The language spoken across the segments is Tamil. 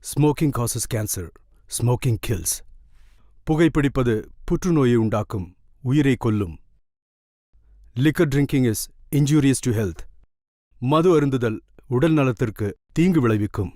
Smoking causes cancer. Smoking kills. புகைப்பிடிப்பது புற்றுநோயை உண்டாக்கும், உயிரை கொல்லும். Liquor drinking is injurious to health. மது அருந்துதல் உடல் நலத்திற்கு தீங்கு விளைவிக்கும்.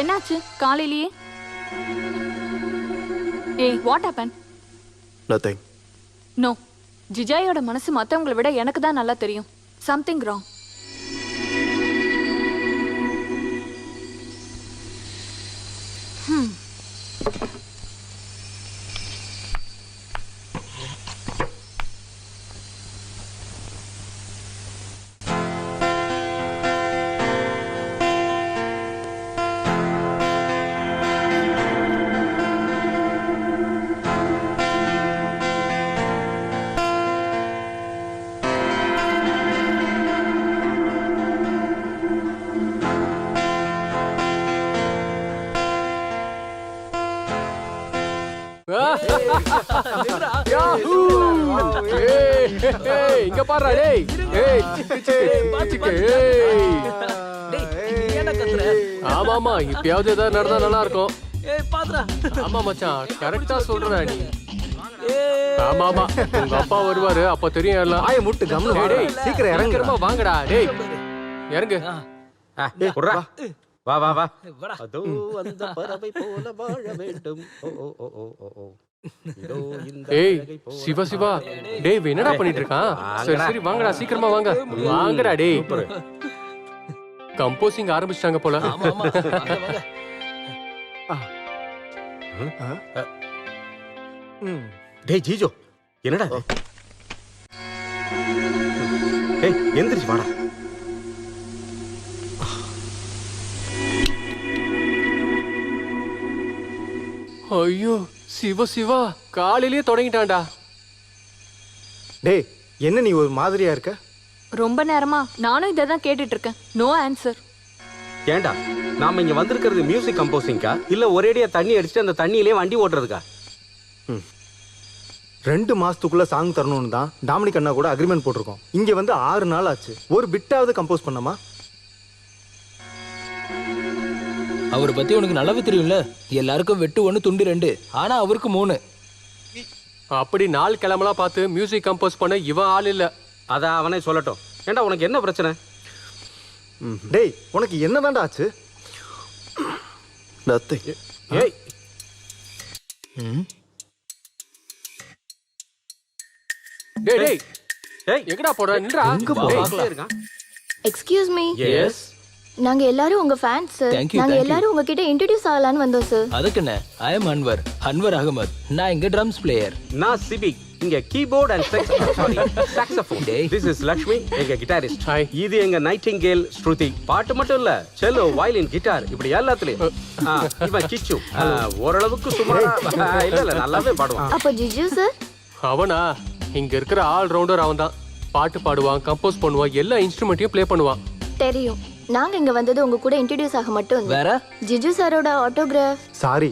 என்னாச்சு காலையிலேயே? ஏய், வாட் ஹேப்பன்? நதிங். நோ, ஜிஜாயோட மனசு மத்தவங்களை விட எனக்கு தான் நல்லா தெரியும். Something wrong. இங்க பாரு. டேய் ஏய் ஆமா ஆமா, இப்பயாவது ஏதாவது நடந்தா நல்லா இருக்கும். ஆமா மச்சான், கரெக்டா சொல்றா நீ. ஆமா ஆமா, உங்க அப்பா வருவாரு, அப்ப தெரியும் எல்லாம். ஆய முட்டு கம்னு டேய், சீக்கிரம் இறங்குறமா. வாங்கடா டேய், இறங்கு. வா வா வா. அதோ அந்த பறவை போல வாழ வேண்டும். ஓ ஓ ஓ ஓ ஓ. ஏய் சிவா சிவா, டேய் என்னடா பண்ணிட்டு இருக்கான்? சரி சரி வாங்கடா, சீக்கிரமா வாங்க. வாங்கடா டேய். கம்போசிங் ஆரம்பிச்சிட்டாங்க போல. டேய் ஜீஜோ, என்னடா ஏய் எந்திரிச்சு வாடா. ஐயோ சிவா சிவா காலையிலேயே தொடங்கிட்டான்டா. டேய் என்ன நீ ஒரு மாதிரியா இருக்க? ரொம்ப நேரமா நானும் இதை தான் கேட்டுட்டு இருக்கேன். No answer. ஏண்டா நாம இங்க வந்திருக்கிறது மியூசிக் கம்போசிங்கா இல்ல ஒரேடியா தண்ணி அடிச்சுட்டு அந்த தண்ணியிலே வண்டி ஓட்டுறதுக்கா? 2 மாசத்துக்குள்ள சாங் தரணும்னு தான் டாமினிக் அண்ணா கூட அக்ரிமெண்ட் போட்டிருக்கோம். இங்க வந்து 6 நாள் ஆச்சு. ஒரு பிட்டாவது கம்போஸ் பண்ணமா? அவரை பத்தி உனக்கு நல்லாவே தெரியும்ல. எல்லாருக்கும் வெட்டு 1 துண்டு 2, ஆனா அவருக்கு 3. அப்படி நாள் கிழமெல்லாம் பார்த்து மியூசிக் கம்போஸ் பண்ண இவன் ஆள் இல்ல. அதான் அவனே சொல்லட்டும். ஏண்டா உனக்கு என்ன பிரச்சனை? டேய் உனக்கு என்னதான்டா ஆச்சு? நத்திங். ஏய் டேய் டேய் ஏய் எங்கடா போற? நின்றா. எங்க போ? பார்க்கல இருக்கான். எக்ஸ்கியூஸ் மீ, எஸ் நாங்க எல்லாரும் உங்க ஃபேன்ஸ் சார். Thank you, நாங்க thank you. எல்லாரும் உங்ககிட்ட இன்ட்ரோடியூஸ் ஆகலான்னு வந்தோம் சார். அதுக்கு என்ன, ஐ எம் அன்வர் அகமத். நான் இங்க ட்ரம்ஸ் பிளேயர். நான் சிபிக், இங்க கீபோர்ட் அண்ட் சாக்ஸோஃபோன். டேய். திஸ் இஸ் லக்ஷ்மி, எங்க கிட்டாரிஸ்ட். Hi. இது எங்க நைட்டிங்கேல் ஸ்ருதி. பாட்டு மட்டும் இல்ல, செல்லோ, வயலின், கிட்டார் இப்படி எல்லாத்துலயும். இவன் கிச்சு ஓரளவுக்கு சுமாரா இல்ல நல்லாவே பாடுவான். அப்போ ஜிஜு சார்? அவனா இங்க இருக்கிற ஆல் ரவுண்டர் அவன் தான். பாட்டு பாடுவான், கம்போஸ் பண்ணுவான், எல்லா இன்ஸ்ட்ருமெண்ட்டையும் ப்ளே பண்ணுவான். தெரியும். நாங்க இங்க வந்தது உங்க கூட இன்ட்ரோடியூஸ் ஆக மட்டும் இல்ல. வேற ஜிஜு சாரோட ஆட்டோகிராஃப். சாரி,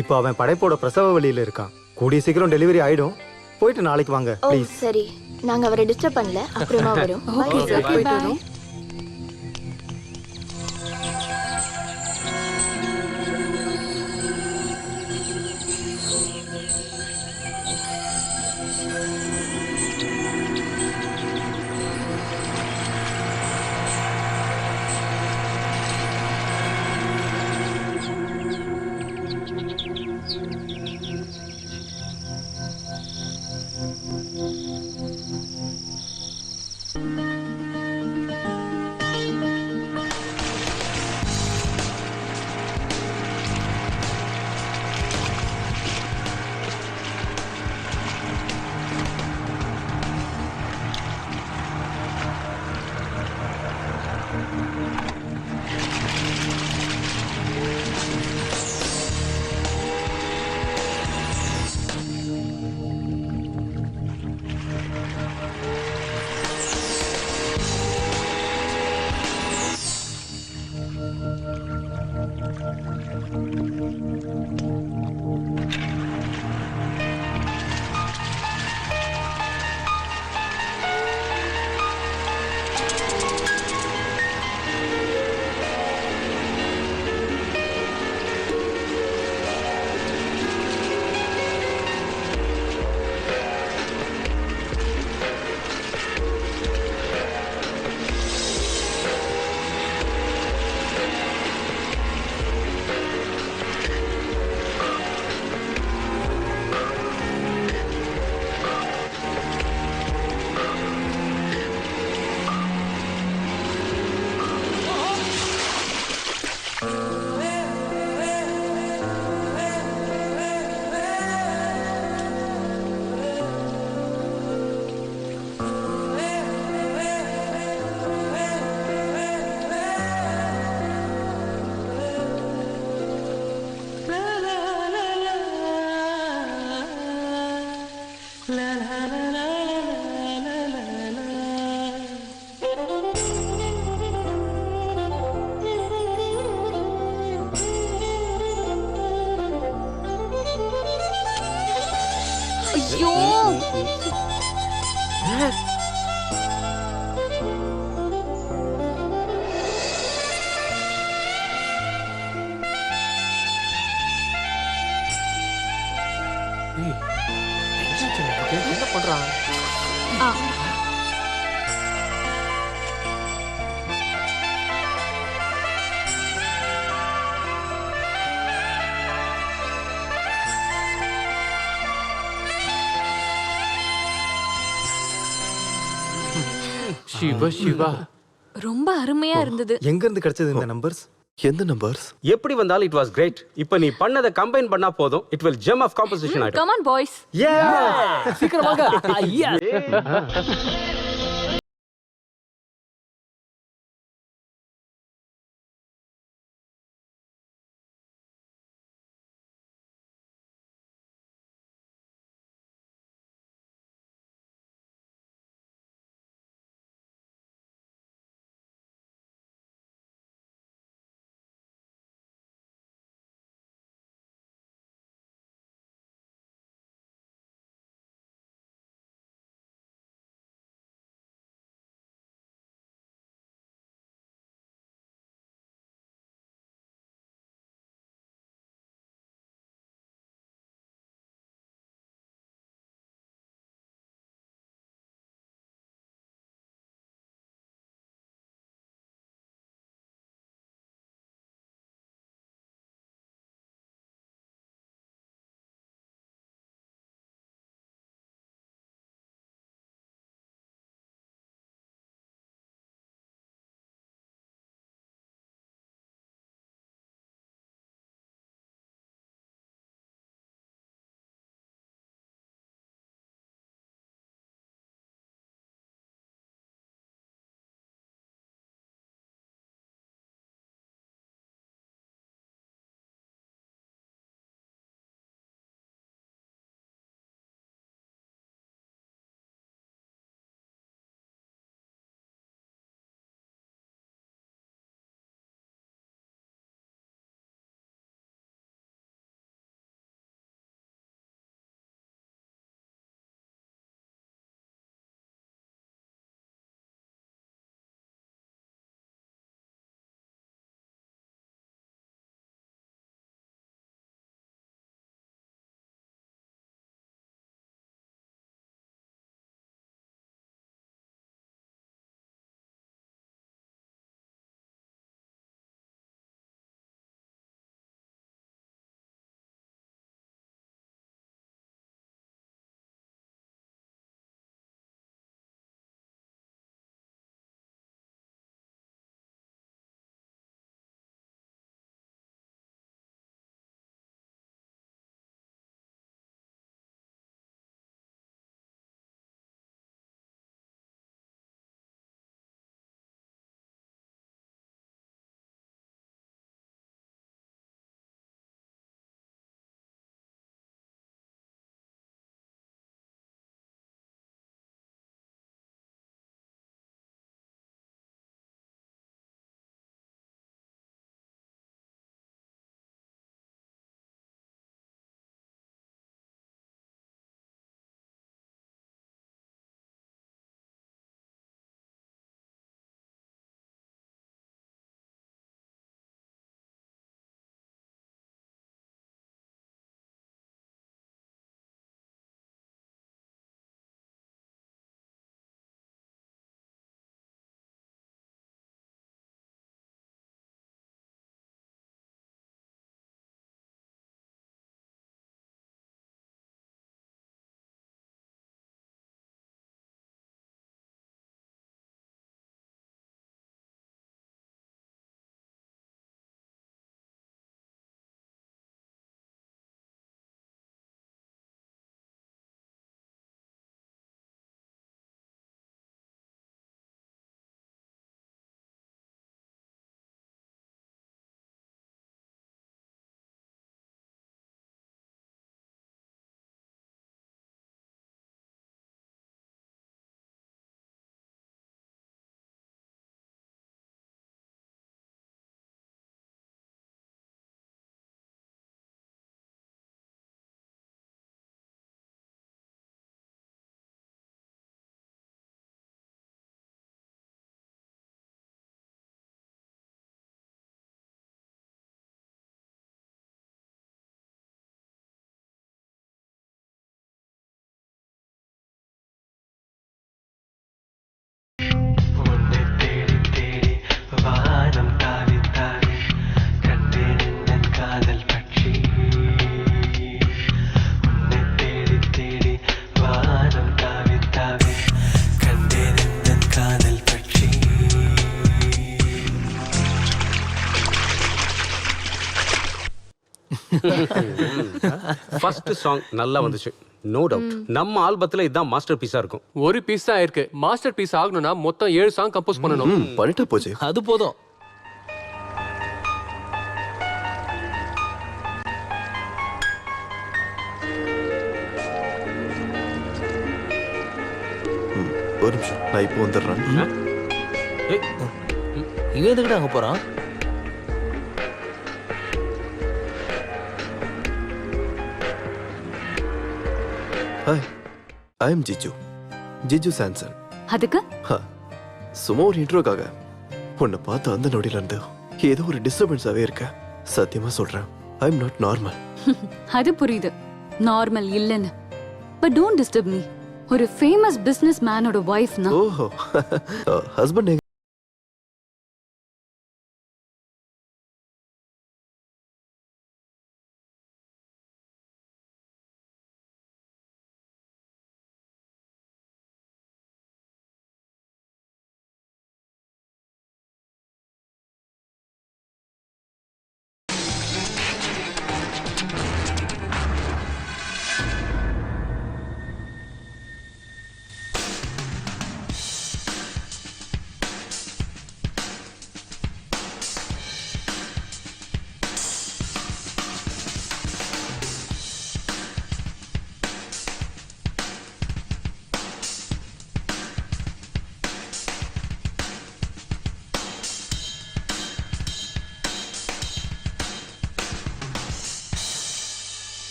இப்போ அவன் படைப்போட பிரசவ வழியில இருக்கான். கூடிய சீக்கிரம் டெலிவரி ஆயிடும். போயிட்டு நாளைக்கு வாங்க ஓ ப்ளீஸ். சரி, நாங்க அவரை டிஸ்டர்ப் பண்ணல. அப்புறமா வரோம். ஓகே சார், போயிட்டு வரோம். ஐயோ, என்ன பண்றான்? ஆ சிவா சிவா ரொம்ப அருமையா இருந்தது. எங்க இருந்து கிடைச்சது இந்த நம்பர்ஸ்? எந்த நம்பர்ஸ்? எப்படி வந்தாலும் இட் வாஸ் கிரேட். இப்போ நீ பண்ணதை கம்பைன் பண்ணா போதும், it will gem of composition ஆயிடும். Come on boys. யே! சீக்கிரம் வாங்க. ஐயா ஃபர்ஸ்ட் சாங் நல்லா வந்துச்சு, நோ டவுட். நம்ம ஆல்பத்துல இதுதான் மாஸ்டர் பீஸா இருக்கும். ஒரு பீஸ் தான் இருக்கு. மாஸ்டர் பீஸ் ஆகணும்னா மொத்தம் 7 சாங் கம்போஸ் பண்ணணும். பண்ணிட்டா போச்சு. அது போதும். ஒரு நிமிஷம், நான் இப்போ வந்துடுறேன். இவன் எதுக்கிட்ட அங்க போறான்? Hi, I am Jiju, Jiju Samson. அதுக்கு சும்மா ஒரு இன்ட்ரோக்காக உன்னை பார்த்த அந்த நொடியில இருந்து ஏதோ ஒரு டிஸ்டர்பன்ஸாவே இருக்க. சத்தியமா சொல்றேன், ஐ எம் நாட் நார்மல். அது புரியுது, நார்மல் இல்லைன்னு. But don't disturb me. ஒரு ஃபேமஸ் பிசினஸ் மேனோட ஒய்ஃப்னா. ஓஹோ, ஹஸ்பண்ட்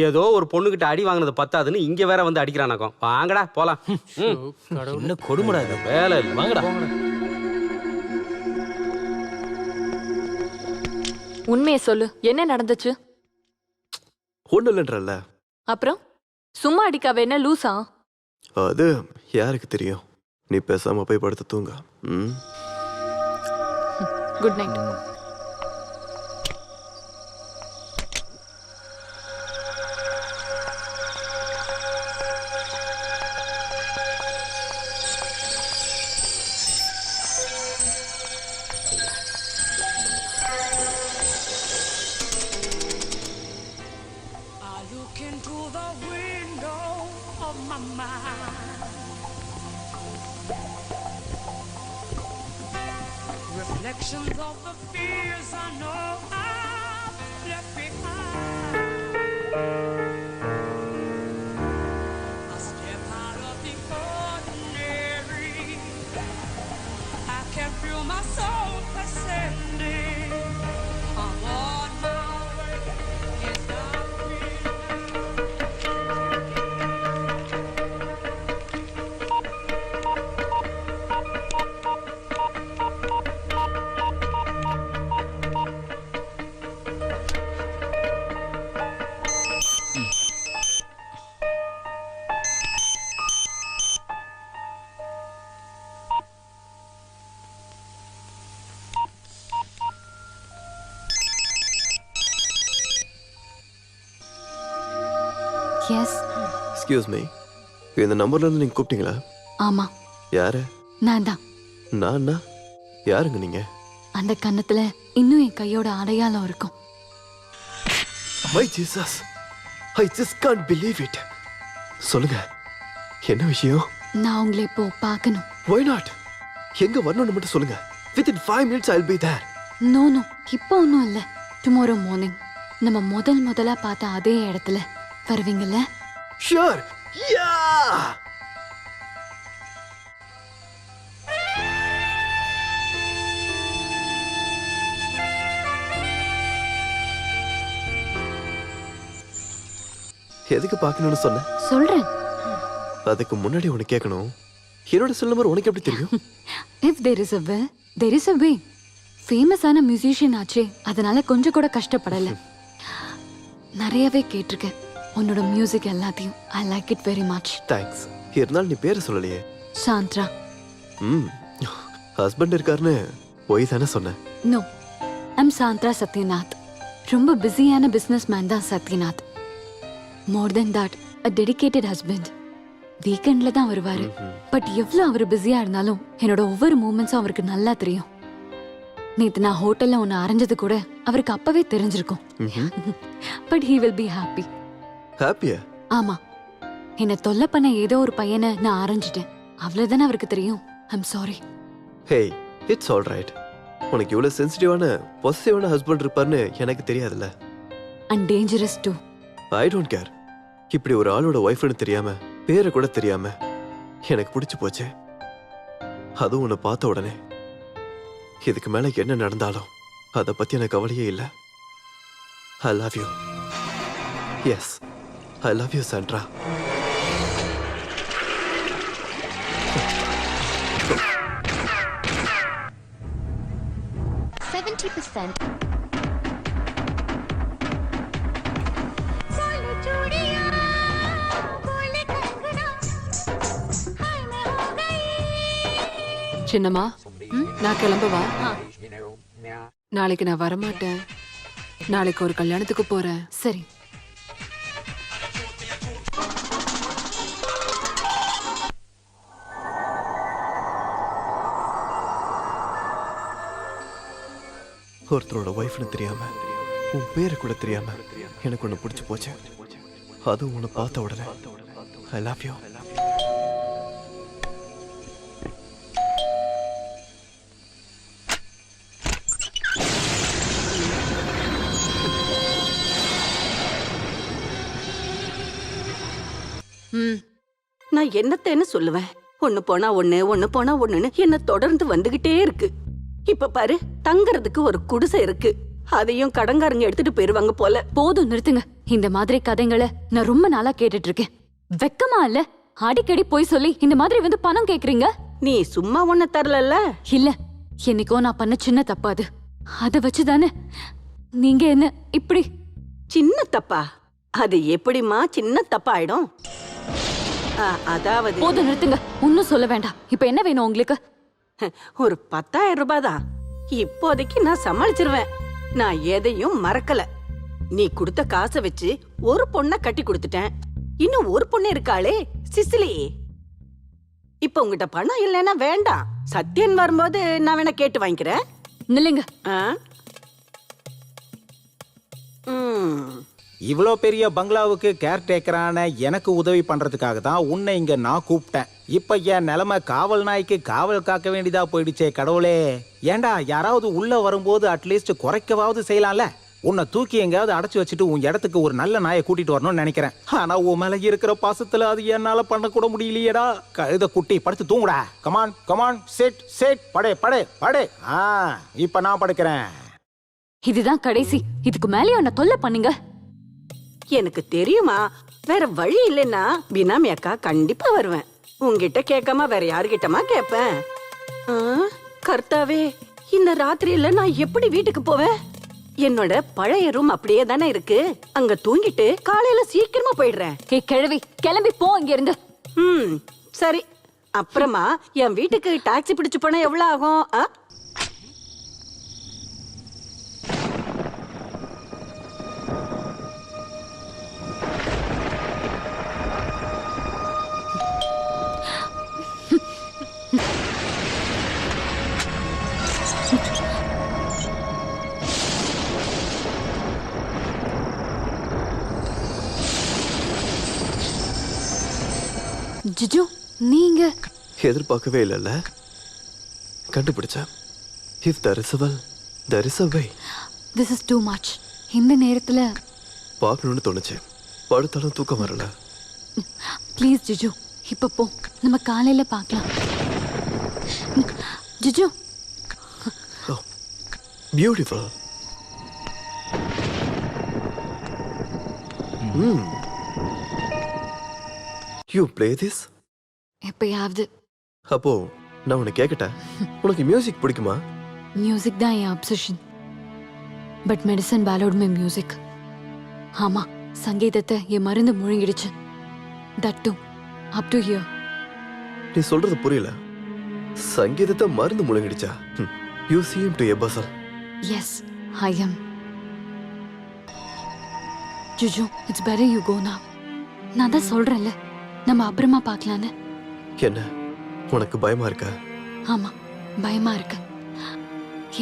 ஏதோ ஒரு பொண்ணுகிட்ட அடி வாங்கினது பத்தாதுன்னு இங்க வேற வந்து அடிக்கிறானாக்கும். வாங்கடா போலாம். என்ன கொடுமடா இது. வேலை இல்லை, வாங்கடா. உண்மையை சொல்லு, என்ன நடந்துச்சு? ஒன்றும் இல்லைன்றல்ல. அப்புறம் சும்மா அடிக்காவ என்ன லூசா? அது யாருக்கு தெரியும். நீ பேசாம போய் படுத்து தூங்க. Good night. Reflections of the fears I know I've left behind. I step out of the ordinary. I can feel my soul ascending. I'm on my way. Yes, I'm free. Yes. Excuse me, இந்த நம்பர்ல இருந்து நீங்க கூப்பிட்டீங்களா? ஆமா, யாரு? நான் தான். நான் யாருங்க நீங்க? அந்த கன்னத்துல இன்னும் என் கையோட அடையாளம் இருக்கும். My Jesus, I just can't believe it. சொல்லுங்க, என்ன விஷயம்? நான் உங்களை இப்போ பார்க்கணும். Why not? எங்க வரணும்னு மட்டும் சொல்லுங்க. Within 5 minutes I'll be there. No no, இப்போ ஒன்றும் இல்லை. டுமாரோ மார்னிங் நம்ம முதலா பார்த்த அதே இடத்துல வருவீங்கல்ல? Sure. Yeah. எதுக்கு பார்க்கணும்னு சொன்ன? சொல்றேன். அதுக்கு முன்னாடி உனக்கு கேட்கணும், என்னோட செல் நம்பர் உனக்கு எப்படி தெரியும்? If there is a will, there is a way. ஃபேமஸான மியூசிஷியன் ஆச்சே, அதனால கொஞ்சம் கூட கஷ்டப்படல. நிறையவே கேட்டிருக்கேன் உன்னோட மியூசிக் எல்லாத்தையும். I like it very much. Thanks. இருந்தாலும் நீ பேரை சொல்லலையே. சாந்த்ரா. ஹஸ்பண்ட் இருக்காருன்னு போய் தானே சொன்னேன். No, I'm Sandra Sathyanath. ரொம்ப பிஸியான பிஸ்னஸ் மேன் தான் Sathyanath. More than that, a dedicated husband. வீக்கெண்ட்ல தான் வருவாரு. பட் எவ்வளவு அவர் பிஸியா இருந்தாலும் என்னோட ஒவ்வொரு மூமெண்ட்ஸும் அவருக்கு நல்லா தெரியும். நேத்து நான் ஹோட்டல்ல ஒன்னு அரைஞ்சது கூட அவருக்கு அப்பவே தெரிஞ்சிருக்கும். But he will be happy. ஹாப்பியா? ஆமா, என்ன தொல்லை பண்ண ஏதோ ஒரு பையனை நான் அரைஞ்சிட்டேன். அவ்வளவுதானே அவருக்கு தெரியும். I'm sorry. Hey, it's all right. உனக்கு இவ்வளவு சென்சிட்டிவான பொசசிவான ஹஸ்பண்ட் இருப்பார்னு எனக்கு தெரியாதுல்ல. And dangerous too. I don't care. இப்படி ஒரு ஆளோட ஒய்ஃப்னு தெரியாம, பேரை கூட தெரியாம எனக்கு பிடிச்சு போச்சு. அதுவும் உன்னை பார்த்த உடனே. இதுக்கு மேல என்ன நடந்தாலும் அதை பத்தி எனக்கு கவலையே இல்லை. I love you. Yes, I love you Sandra. சின்னம்மா, நான் கிளம்பவா? நாளைக்கு நான் வரமாட்டேன். நாளைக்கு ஒரு கல்யாணத்துக்கு போறேன். சரி. ஒருத்தரோட ஒய்ஃப்னு தெரியாம, உன் பேரு கூட தெரியாம எனக்கு ஒன்று பிடிச்சு போச்சு. அதுவும் உன்னை பார்த்த உடனே. ஐ லவ் யூ. நான் என்னத்தேன்னு சொல்லுவேன். ஒண்ணு போனா ஒண்ணு, ஒண்ணு போனா ஒண்ணுன்னு என்ன தொடர்ந்து வந்துகிட்டே இருக்கு. இப்ப பாரு, தங்கறதுக்கு ஒரு குடிசை இருக்கு. அதையும் கடங்காரங்க எடுத்துட்டு போயிருவாங்க போல. போதும், நிறுத்துங்க. இந்த மாதிரி கதைங்களை நான் ரொம்ப நாளா கேட்டுட்டு இருக்கேன். வெக்கமா இல்ல? அடிக்கடி போய் சொல்லி இந்த மாதிரி வந்து பணம் கேக்குறீங்க. நீ சும்மா ஒண்ணு தரல. இல்ல, என்னைக்கோ நான் பண்ண சின்ன தப்பு அது. அத வச்சுதானே நீங்க என்ன இப்படி? சின்ன தப்பா? அது எப்படிமா சின்ன தப்பாயிடும்? அதாவது போதும், நிறுத்துங்க. ஒன்னும் சொல்ல வேண்டாம். இப்ப என்ன வேணும் உங்களுக்கு? ஒரு 10,000 ரூபாய் தான். இப்போதைக்கு நான் சமாளிச்சிருவேன். நான் எதையும் மறக்கல. நீ கொடுத்த காசை வச்சு ஒரு பொண்ண கட்டி கொடுத்துட்டேன். இன்னும் ஒரு பொண்ணு இருக்காளே, சிசிலி. இப்ப உங்ககிட்ட பணம் இல்லைன்னா வேண்டாம். சத்யன் வரும்போது நான் வேணா கேட்டு வாங்கிக்கிறேன். நில்லுங்க. இவ்வளோ பெரிய பங்களாவுக்கு கேர்டேக்கரான எனக்கு உதவி பண்றதுக்காக தான் உன்னை இங்க நான் கூப்பிட்டேன். இப்ப என் நிலைமை காவல் நாய்க்கு காவல் காக்க வேண்டியதா போயிடுச்சே கடவுளே. ஏண்டா, யாராவது உள்ள வரும்போது அட்லீஸ்ட் குறைக்கவாவது செய்யலாம்ல. உன்னை தூக்கி எங்கேயாவது அடைச்சு வச்சுட்டு உன் இடத்துக்கு ஒரு நல்ல நாயை கூட்டிட்டு வரணும்னு நினைக்கிறேன். ஆனா உன் மேல இருக்கிற பாசத்துல அது என்னால பண்ண கூட முடியலையேடா. கழுத குட்டி, படுத்து தூங்குடா. கமான் கமான், செட் செட், படே படே படே. இப்ப நான் படுக்கிறேன். இதுதான் கடைசி. இதுக்கு மேலே என்ன தொல்லை பண்ணுங்க. எனக்கு தெரியுமா, வேற வழி இல்லைன்னா பினாமி அக்கா கண்டிப்பா வருவேன். உங்ககிட்ட கேட்காம வேற யாருகிட்டமா கேட்பேன்? கர்த்தாவே, இந்த ராத்திரியில நான் எப்படி வீட்டுக்கு போவேன்? என்னோட பழைய ரூம் அப்படியே தானே இருக்கு. அங்க தூங்கிட்டு காலையில சீக்கிரமா போயிடுறேன். கிழவி, கிளம்பி போ இங்க இருந்து. சரி. அப்புறமா என் வீட்டுக்கு டாக்ஸி பிடிச்சு போனா எவ்வளவு ஆகும்? ஜிஜு, நீங்க எதிர்பார்க்கவே இல்லைல்ல. கண்டுபிடிச்சேன். If there is a will, there is a way. This is too much. இந்த நேரத்துல பார்க்கணும்னு தோணுச்சு. படுத்தாலும் தூக்கம் வரல. ப்ளீஸ் ஜிஜு, இப்ப போ. நம்ம காலையில பார்க்கலாம். Jiju. Beautiful. You play this? எப்பயாவது. அப்போ நான் உன்னை கேட்கட்டேன். உனக்கு மியூசிக் பிடிக்குமா? மியூசிக் தான் என் obsession. But medicine payload may music. ஆமா, சங்கீதத்தை என் மருந்து முழுங்கிடுச்சு. That to up to here. நீ சொல்றது புரியல. சங்கீதத்தை மருந்து முழுங்கிடுச்சா? You seem to a bustle. Yes, I am. Juju, it's better you go now. நான் தான் சொல்றேன்ல, நம்ம அப்புறமா பார்க்கலான்னு. என்ன உனக்கு பயமா இருக்கா? ஆமா, பயமா இருக்கு.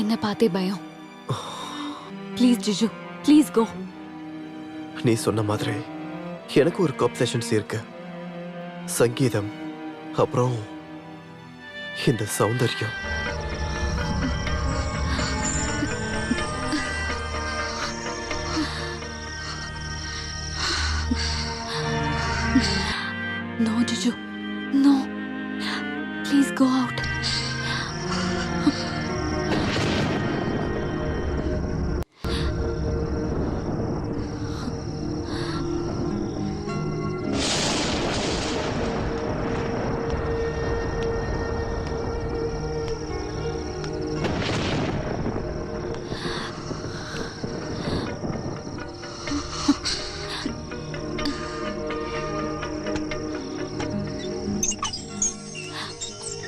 என்ன பார்த்தே பயம். ப்ளீஸ் ஜிஜு, ப்ளீஸ் கோ. நீ சொன்ன மாதிரி எனக்கு ஒரு காப்சேஷன்ஸ் இருக்கு. சங்கீதம், அப்புறம் இந்த சௌந்தர்யம். No, Juju. No. Please go out.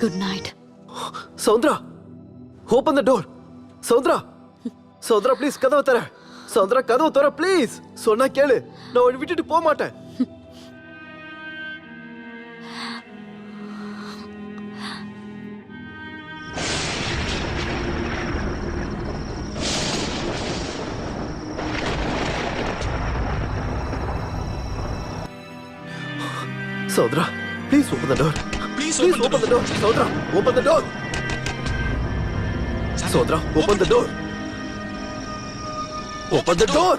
Good night. Soundara, open the door. Soundara, Soundara please கதவை தர. சௌந்தரா கதவை தர ப்ளீஸ். சொன்னா கேளு, நான் உன்னை விட்டுட்டு போக மாட்டேன். Soundara please open the door. Please open the door. Saudra, open the door. Saudra, open the door. Open the door.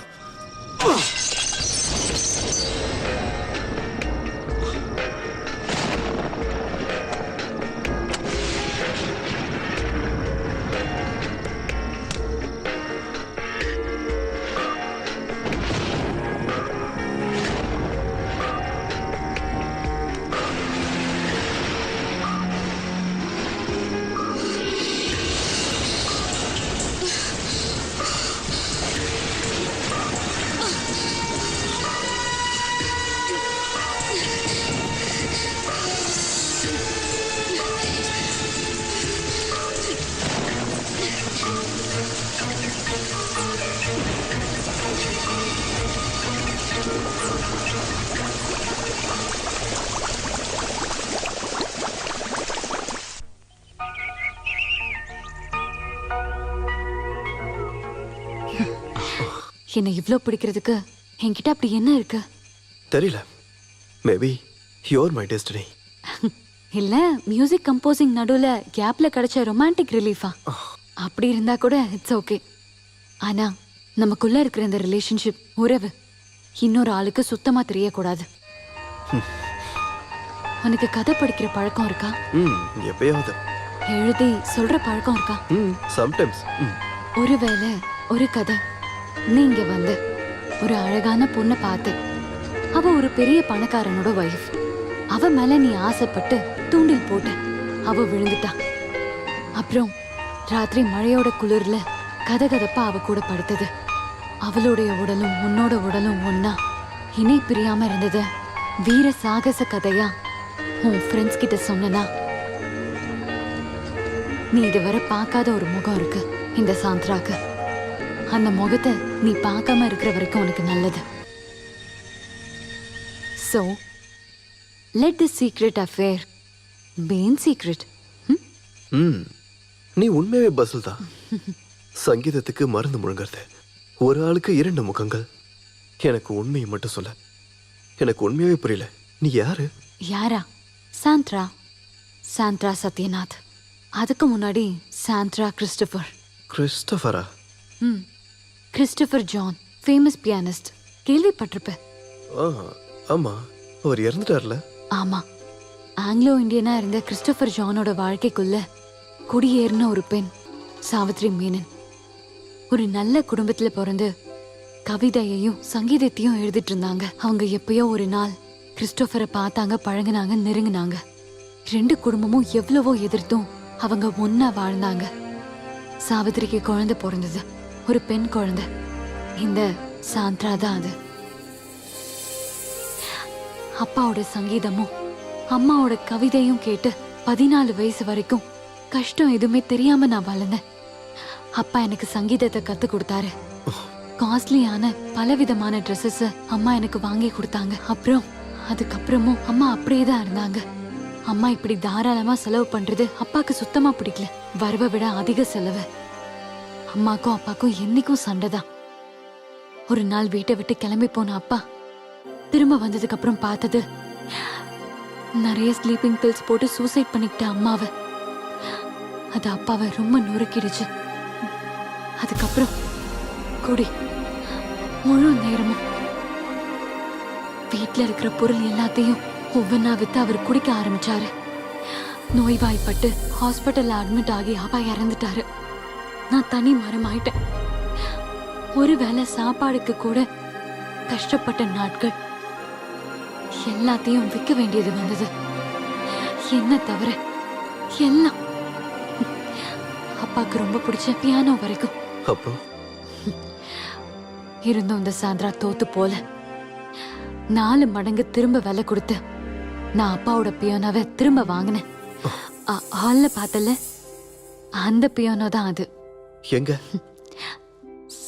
என்ன இவ்ளோ பிடிக்கிறதுக்கு என்கிட்ட அப்படி என்ன இருக்கு? தெரியல. Maybe you're my destiny. இல்ல மியூசிக் கம்போசிங் நடுவுல கேப்ல கிடைச்ச ரொமான்டிக் ரிலீஃபா? அப்படி இருந்தா கூட இட்ஸ் ஓகே. ஆனா நமக்குள்ள இருக்கிற இந்த ரிலேஷன்ஷிப், உறவு இன்னொரு ஆளுக்கு சுத்தமா தெரியக்கூடாது. உனக்கு கதை படிக்கிற பழக்கம் இருக்கா? எப்பயாவது. எழுதி சொல்ற பழக்கம் இருக்கா? சம்டைம்ஸ். ஒருவேளை ஒரு கதை, நீங்க வந்து ஒரு அழகான பொண்ணை பார்த்து, அவ ஒரு பெரிய பணக்காரனோட வைஃப், அவ மேல நீ ஆசைப்பட்டு தூண்டில் போட்ட, அவ விழுந்துட்டா. அப்புறம் ராத்திரி மழையோட குளிர்ல கதகதப்பா அவ கூட படுத்தது. அவளுடைய உடலும் உன்னோட உடலும் ஒன்னா இணை பிரியாம இருந்தது. வீர சாகச கதையா உன் ஃப்ரெண்ட்ஸ் கிட்ட சொன்னா, நீ இதுவரை பார்க்காத ஒரு முகம் இருக்கு இந்த சாந்த்ராக்கு. அந்த முகத்தை நீ பார்க்காம இருக்கிற வரைக்கும் உனக்கு நல்லது. So, let the secret affair be in secret. நீ உண்மையாவே பஸ்ஸில் தான். சங்கீதத்துக்கு மருந்து முழுங்கிறது. ஒரு ஆளுக்கு 2 முகங்கள். எனக்கு உண்மையை மட்டும் சொல்ல. எனக்கு உண்மையாவே புரியல. நீ யாரு? யாரா? சாந்த்ரா. சாந்த்ரா சத்யநாத். அதுக்கு முன்னாடி சாந்த்ரா கிறிஸ்டோபர். கிறிஸ்டோபரா? Christopher John, famous pianist. கேள்விப்பட்டிருப்ப? ஆமா, அவர் இறந்துட்டார்ல. ஆமா, ஆங்கிலோ இந்தியனா இருந்த கிறிஸ்டோபர் ஜானோட வாழ்க்கைக்குள்ள குடியேறின ஒரு பெண், சாவித்ரி மேனன். ஒரு நல்ல குடும்பத்துல பிறந்து கவிதையையும் சங்கீதத்தையும் எழுதிட்டு இருந்தாங்க. அவங்க எப்பயோ ஒரு நாள் கிறிஸ்டோபரை பார்த்தாங்க, பழகுனாங்க, நெருங்கினாங்க. 2 குடும்பமும் எவ்வளவோ எதிர்த்தும் அவங்க ஒன்னா வாழ்ந்தாங்க. சாவித்திரிக்கு குழந்தை பிறந்தது, ஒரு பெண் குழந்தை. இந்த சாந்த்ரா தான் அது. அப்பாவோட சங்கீதமும் அம்மாவோட கவிதையும் கேட்டு 14 வயசு வரைக்கும் கஷ்டம் எதுவுமே தெரியாம நான் வளர்ந்தேன். அப்பா எனக்கு சங்கீதத்தை கத்து கொடுத்தாரு. காஸ்ட்லியான பலவிதமான ட்ரெஸ்ஸஸ் அம்மா எனக்கு வாங்கி கொடுத்தாங்க. அப்புறம் அதுக்கப்புறமும் அம்மா அப்படியே தான் இருந்தாங்க. அம்மா இப்படி தாராளமா செலவு பண்றது அப்பாக்கு சுத்தமா பிடிக்கல. வரவை விட அதிக செலவு. அம்மாக்கும் அப்பாக்கும் என்னைக்கும் சண்டைதான். ஒரு நாள் வீட்டை விட்டு கிளம்பி போன அப்பா திரும்ப வந்ததுக்கு அப்புறம் பார்த்தது நிறைய ஸ்லீப்பிங் பில்ஸ் போட்டு சூசைட் பண்ணிக்கிட்ட அம்மாவை. அது அப்பாவை ரொம்ப நொறுக்கிடுச்சு. அதுக்கப்புறம் குடி முழு நேரமும் வீட்டுல இருக்கிற பொருள் எல்லாத்தையும் ஒவ்வொன்னா வித்து அவர் குடிக்க ஆரம்பிச்சாரு. நோய்வாய்ப்பட்டு ஹாஸ்பிட்டல்ல அட்மிட் ஆகி அப்பா இறந்துட்டாரு. நான் தனி மரம் ஆயிட்டேன். ஒருவேளை சாப்பாடுக்கு கூட கஷ்டப்பட்ட நாட்கள் எல்லாத்தையும் விற்க வேண்டியது வந்தது. என்ன தவிர எல்லாம். அப்பாக்கு ரொம்ப பிடிச்ச பியானோ வரைக்கும். அப்புறம் இருந்தும் இந்த சாந்திரா தோத்து போல 4 மடங்கு திரும்ப விலை கொடுத்து நான் அப்பாவோட பியானோவை திரும்ப வாங்கினேன். ஹால்ல பார்த்தல அந்த பியானோ தான் அது. எங்க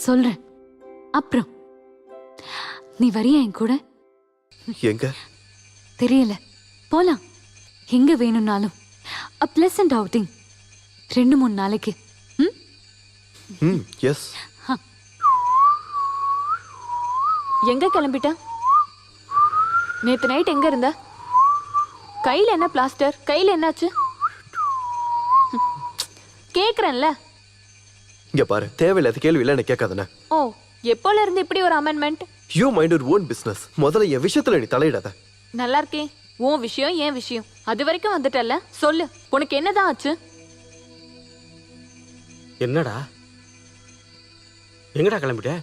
சொல்றேன் அப்புறம். நீ வரியா என் கூட? எங்க தெரியல, போலாம். எங்க வேணும்னாலும். a pleasant outing 2-3 நாளைக்கு. எஸ். எங்க கிளம்பிட்ட? நேத்து நைட் எங்க இருந்த? கையில என்ன பிளாஸ்டர்? கையில என்னாச்சு? கேக்குறேன்ல. இங்க பாரு, தேவையில்லாத கேள்வி இல்ல என்ன கேட்காதன. ஓ, எப்போல இருந்து இப்படி ஒரு amendment? You mind your own business. முதல்ல என் விஷயத்துல நீ தலையிடாத. நல்லா இருக்கே. உன் விஷயம் ஏன் விஷயம், அது வரைக்கும் வந்துட்டல்ல. சொல்லு, உனக்கு என்னதான் ஆச்சு? என்னடா எங்கடா கிளம்பிட்ட?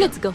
Let's go.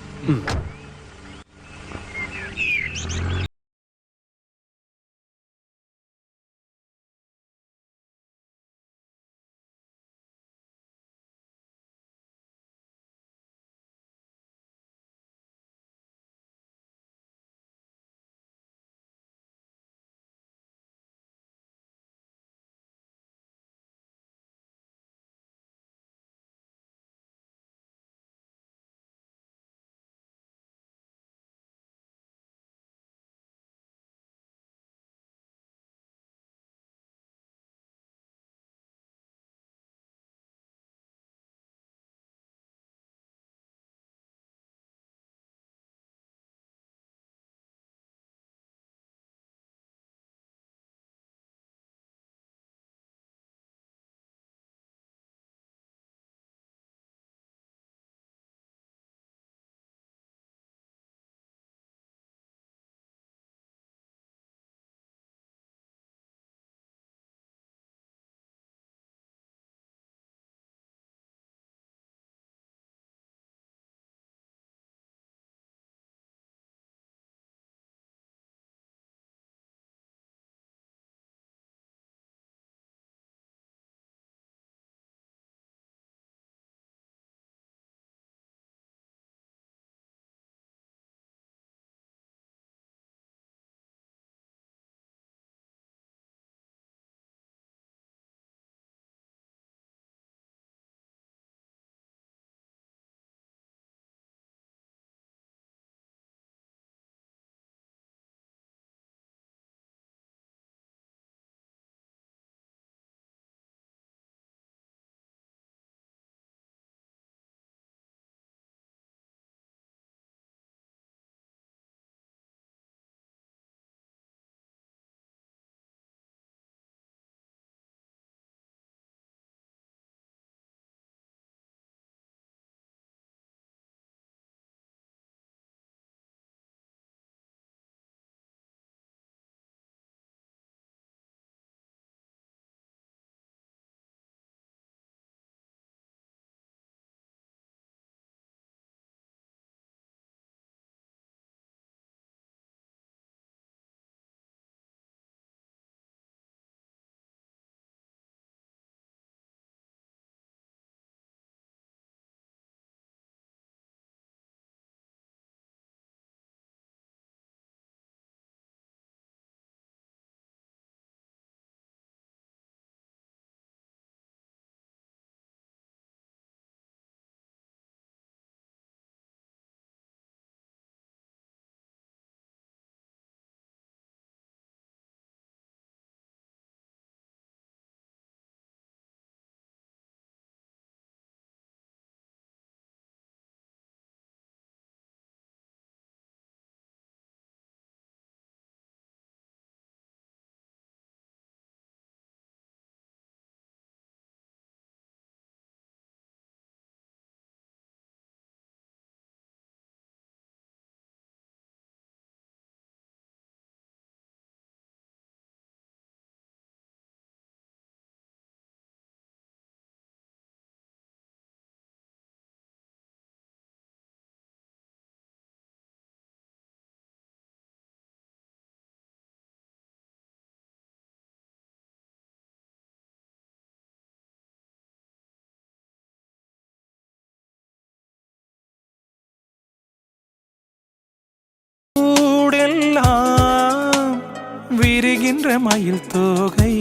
விரிகின்ற மயில் தோகை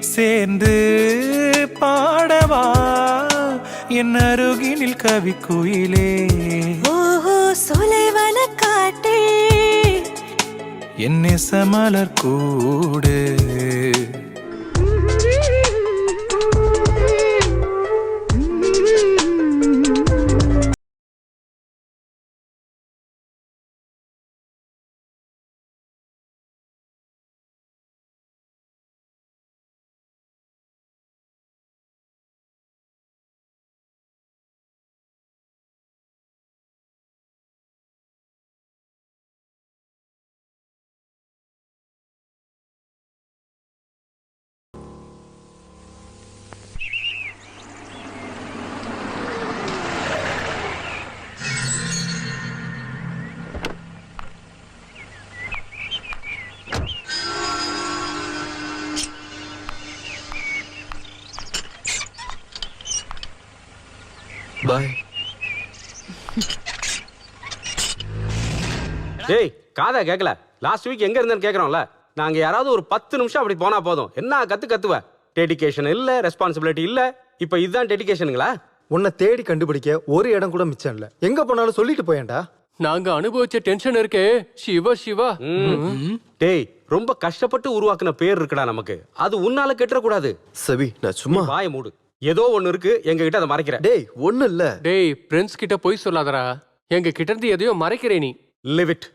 சேர்ந்து பாடவா என் அருகினில் கவி குயிலே. ஓஹோ சொலைவன காட்டே என் நெசமலர் கூடு. பாய். டேய் காதா கேட்கல. லாஸ்ட் வீக் எங்க இருந்தேன்னு கேட்கறோம்ல. நாங்க யாராவது ஒரு 10 நிமிஷம் அப்படி போனா போதும். என்ன கத்துவ? டெடிகேஷன் இல்ல, ரெஸ்பான்சிபிலிட்டி இல்ல. இப்ப இதுதான் டெடிகேஷனுங்களா? உன்னை தேடி கண்டுபிடிக்க ஒரு இடம் கூட மிச்சம் இல்ல. எங்க போனாலும் சொல்லிட்டு போயேன்டா. நாங்க அனுபவிச்ச டென்ஷன் இருக்கே சிவா சிவா. டேய் ரொம்ப கஷ்டப்பட்டு உருவாக்குன பேர் இருக்குடா நமக்கு. அது உன்னால கெட்டற கூடாது. சவி நான் சும்மா வாயை மூடு. ஏதோ ஒன்னு இருக்கு, எங்க கிட்ட அதை மறைக்கிற. டேய் ஒண்ணு இல்ல. டேய் ஃப்ரெண்ட்ஸ் கிட்ட போய் சொல்லாதடா. எங்க கிட்ட இருந்து எதையோ மறைக்கிறே நீ. Live it.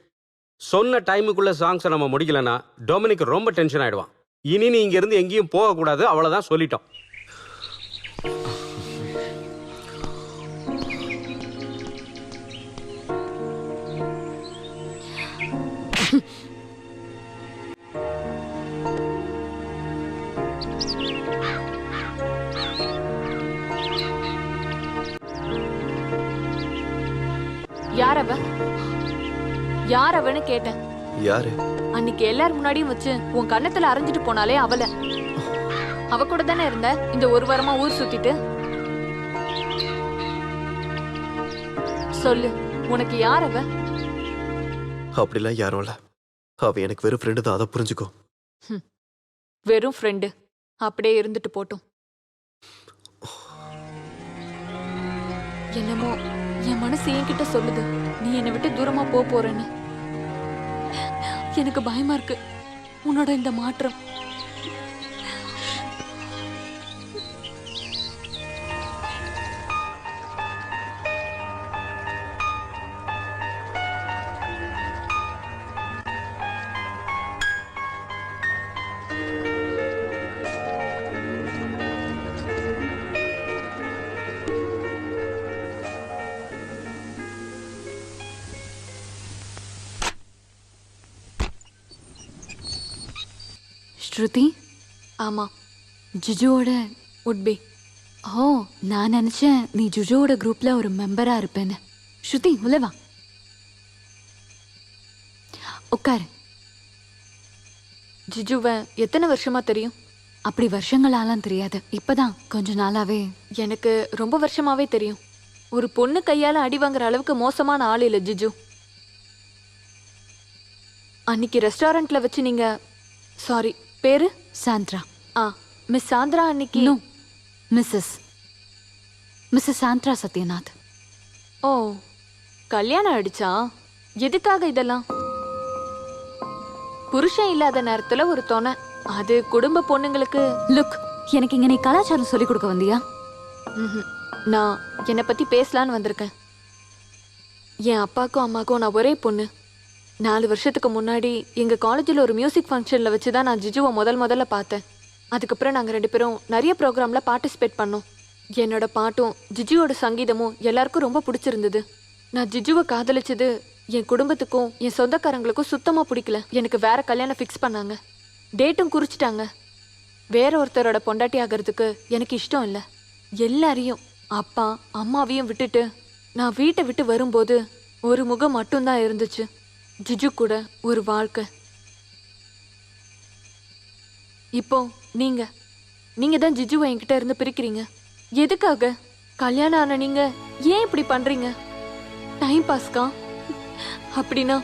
சொன்ன டைமுக்குள்ள சாங்ஸை நம்ம முடிக்கலன்னா டொமினிக் ரொம்ப டென்ஷன் ஆயிடுவான். இனி நீ இங்க இருந்து எங்கேயும் போக கூடாது. அவ்வளவுதான் சொல்லிட்டோம். யார் அவன்னு கேட்டேன். யாரு? அன்னைக்கு எல்லாரும் முன்னாடியும் வச்சு உன் கண்ணத்துல அரைஞ்சிட்டு போனாலே அவள. அவ கூட தானே இருந்த இந்த ஒரு வாரமா ஊர் சுத்திட்டு. சொல்லு, உனக்கு யார் அவ? அப்படிலாம் யாரும் இல்ல. அவ எனக்கு வெறும் ஃப்ரெண்டு தான். அதை புரிஞ்சுக்கோ. வெறும் ஃப்ரெண்டு அப்படியே இருந்துட்டு போட்டும். என்னமோ என் மனசு என்கிட்ட சொல்லுது நீ என்னை விட்டு தூரமா போறேன்னு. எனக்கு பயமா இருக்கு உன்னோட இந்த மாற்றம். ஸ்ருதி? ஆமா, ஜுஜுவோட உட்பி. ஓ, நான் நினைச்சேன் நீ ஜுஜுவோட குரூப்ல ஒரு மெம்பரா இருப்பேன்னு. ஸ்ருதி உள்ள வா, உட்காரு. ஜிஜுவை எத்தனை வருஷமா தெரியும்? அப்படி வருஷங்களாலாம் தெரியாது, இப்பதான் கொஞ்ச நாளாவே. எனக்கு ரொம்ப வருஷமாவே தெரியும். ஒரு பொண்ணு கையால அடி வாங்குற அளவுக்கு மோசமான ஆள் இல்ல ஜிஜு. அன்னைக்கு ரெஸ்டாரண்ட்ல வச்சு நீங்க, சாரி பேரு சாந்திரா. மிஸ் சாந்திரா அன்னைக்கு. No, Mrs Sandra Sathyanath. Oh, கல்யாணம் ஆயிடுச்சா? எதுக்காக இதெல்லாம்? புருஷன் இல்லாத நேரத்துல ஒரு துணை, அது குடும்ப பொண்ணுங்களுக்கு. லுக், எனக்கு இங்க நீ கலாச்சாரம் சொல்லி கொடுக்க வந்தியா? நான் என்னை பத்தி பேசலான்னு வந்திருக்கேன். என் அப்பாக்கும் அம்மாக்கும் நான் ஒரே பொண்ணு. 4 வருஷத்துக்கு முன்னாடி எங்க காலேஜில் ஒரு மியூசிக் ஃபங்க்ஷன்ல வச்சுதான் நான் ஜிஜுவை முதல்ல பார்த்தேன். அதுக்கப்புறம் நாங்கள் 2 பேரும் நிறைய ப்ரோக்ராம்ல பார்ட்டிசிபேட் பண்ணோம். என்னோட பாட்டும் ஜிஜுவோட சங்கீதமும் எல்லாருக்கும் ரொம்ப பிடிச்சிருந்தது. நான் ஜிஜுவை காதலிச்சது என் குடும்பத்துக்கும் என் சொந்தக்காரங்களுக்கும் சுத்தமா பிடிக்கல. எனக்கு வேற கல்யாணம் ஃபிக்ஸ் பண்ணாங்க, டேட்டும் குறிச்சிட்டாங்க. வேற ஒருத்தரோட பொண்டாட்டி ஆகிறதுக்கு எனக்கு இஷ்டம் இல்லை. எல்லாரையும், அப்பா அம்மாவையும் விட்டுட்டு நான் வீட்டை விட்டு வரும்போது ஒரு முகம் மட்டும்தான் இருந்துச்சு, ஜிஜு கூட ஒரு வாழ்க்கை. இப்போ நீங்க தான் ஜிஜுவை என்கிட்ட இருந்து பிரிக்கிறீங்க. எதுக்காக? கல்யாணம் ஆன நீங்க ஏன் இப்படி பண்றீங்க? டைம் பாஸ்க்கா? அப்படின்னா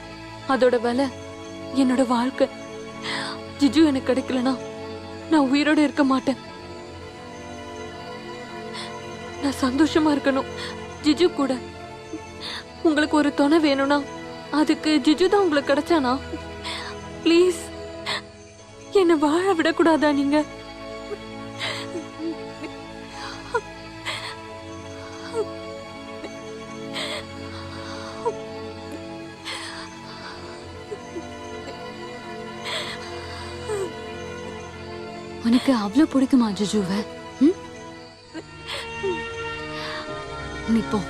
அதோட விலை என்னோட வாழ்க்கை. ஜிஜு எனக்கு கிடைக்கலனா நான் உயிரோட இருக்க மாட்டேன். நான் சந்தோஷமா இருக்கணும் ஜிஜு கூட. உங்களுக்கு ஒரு துணை வேணும்னா அதுக்கு ஜிஜு தான் உங்களுக்கு கிடைச்சானா? ப்ளீஸ் என்னை வாழ விடக்கூடாதா நீங்க? உனக்கு அவ்வளவு பிடிக்குமா ஜிஜுவை? நீ போ.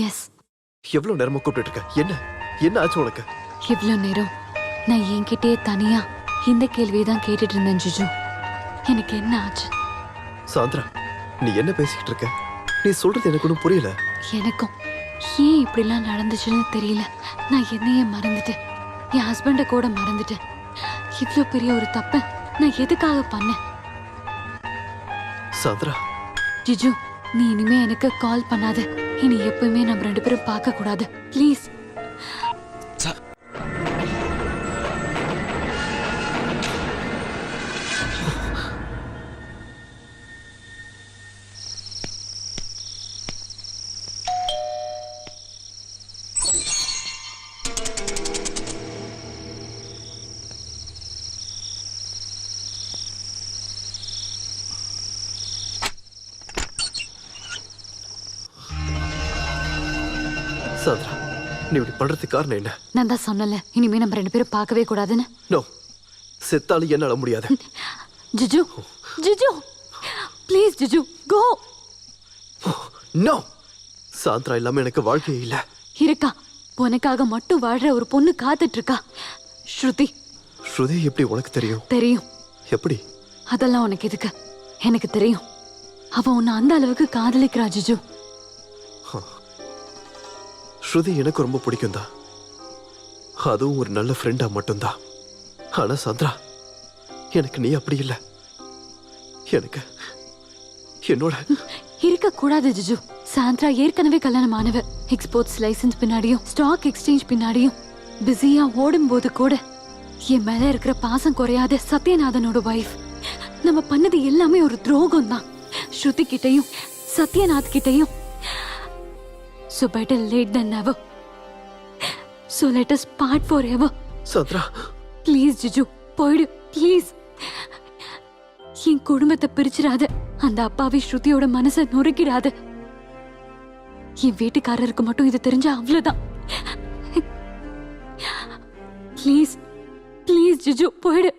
எஸ். எவ்வளவு நேரமா கூப்பிட்டு இருக்க? என்ன என்ன ஆச்சு உனக்கு? இவ்வளவு நேரம் நான் என்கிட்டயே தனியா இந்த கேள்வியை தான் கேட்டுட்டு இருந்தேன் ஜிஜு. எனக்கு என்ன ஆச்சு? சாந்திரா, நீ என்ன பேசிக்கிட்டு இருக்க? நீ சொல்றது எனக்கு ஒன்றும் புரியல. எனக்கும் ஏன் இப்படிலாம் நடந்துச்சுன்னு தெரியல. நான் என்னையே மறந்துட்டேன், என் ஹஸ்பண்ட கூட மறந்துட்டேன். இவ்வளோ பெரிய ஒரு தப்ப நான் எதுக்காக பண்ணேன்? சாந்திரா, ஜிஜு நீ இனிமே எனக்கு கால் பண்ணாத. இனி எப்பவுமே நம்ம 2 பேரும் பார்க்க கூடாது ப்ளீஸ். சாந்திரா, நீ இப்படி பண்றதுக்கு காரணம் என்ன? நான் தான் சொன்னல இனிமே நம்ம 2 பேரும் பார்க்கவே கூடாதுன்னு. நோ, செத்தாலும் என்னால முடியாது. ஜிஜு ஜிஜு ப்ளீஸ் ஜிஜு கோ. நோ, சாந்திரா இல்லாம எனக்கு வாழ்க்கையே இல்ல. இருக்கா, உனக்காக மட்டும் வாழ்ற ஒரு பொண்ணு காத்துட்டு இருக்கா, ஸ்ருதி. ஸ்ருதி எப்படி உனக்கு தெரியும்? தெரியும். எப்படி? அதெல்லாம் உனக்கு எதுக்கு? எனக்கு தெரியும். அவ உன்னை அந்த அளவுக்கு காதலிக்கிறா ஜிஜு. ஸ்ருதி எனக்கு ரொம்ப பிடிக்கும் தான், அதுவும் ஒரு நல்ல ஃப்ரெண்டா மட்டும்தான். ஆனா சாந்திரா, எனக்கு நீ அப்படி இல்லை. எனக்கு என்னோட இருக்க கூடாது ஜிஜு. சாந்திரா ஏற்கனவே கல்யாணமானவ. எக்ஸ்போர்ட்ஸ் லைசன்ஸ் பின்னாடியும் ஸ்டாக் எக்ஸ்சேஞ்ச் பின்னாடியும் பிஸியா ஓடும் போது கூட என் மேல இருக்கிற பாசம் குறையாத சத்யநாதனோட வைஃப். நம்ம பண்ணது எல்லாமே ஒரு துரோகம் தான், ஸ்ருதி கிட்டையும் சத்யநாத் கிட்டையும். So better late than never. So let us part forever. Sandra, Please Jiju போயிடு ப்ளீஸ். என் குடும்பத்தை பிரிச்சிடாத. அந்த அப்பாவி ஸ்ருதியோட மனசை நொறுக்கிடாத. என் வீட்டுக்காரருக்கு மட்டும் இது தெரிஞ்சா அவ்வளவுதான். ப்ளீஸ் ப்ளீஸ் ஜிஜு போயிடு.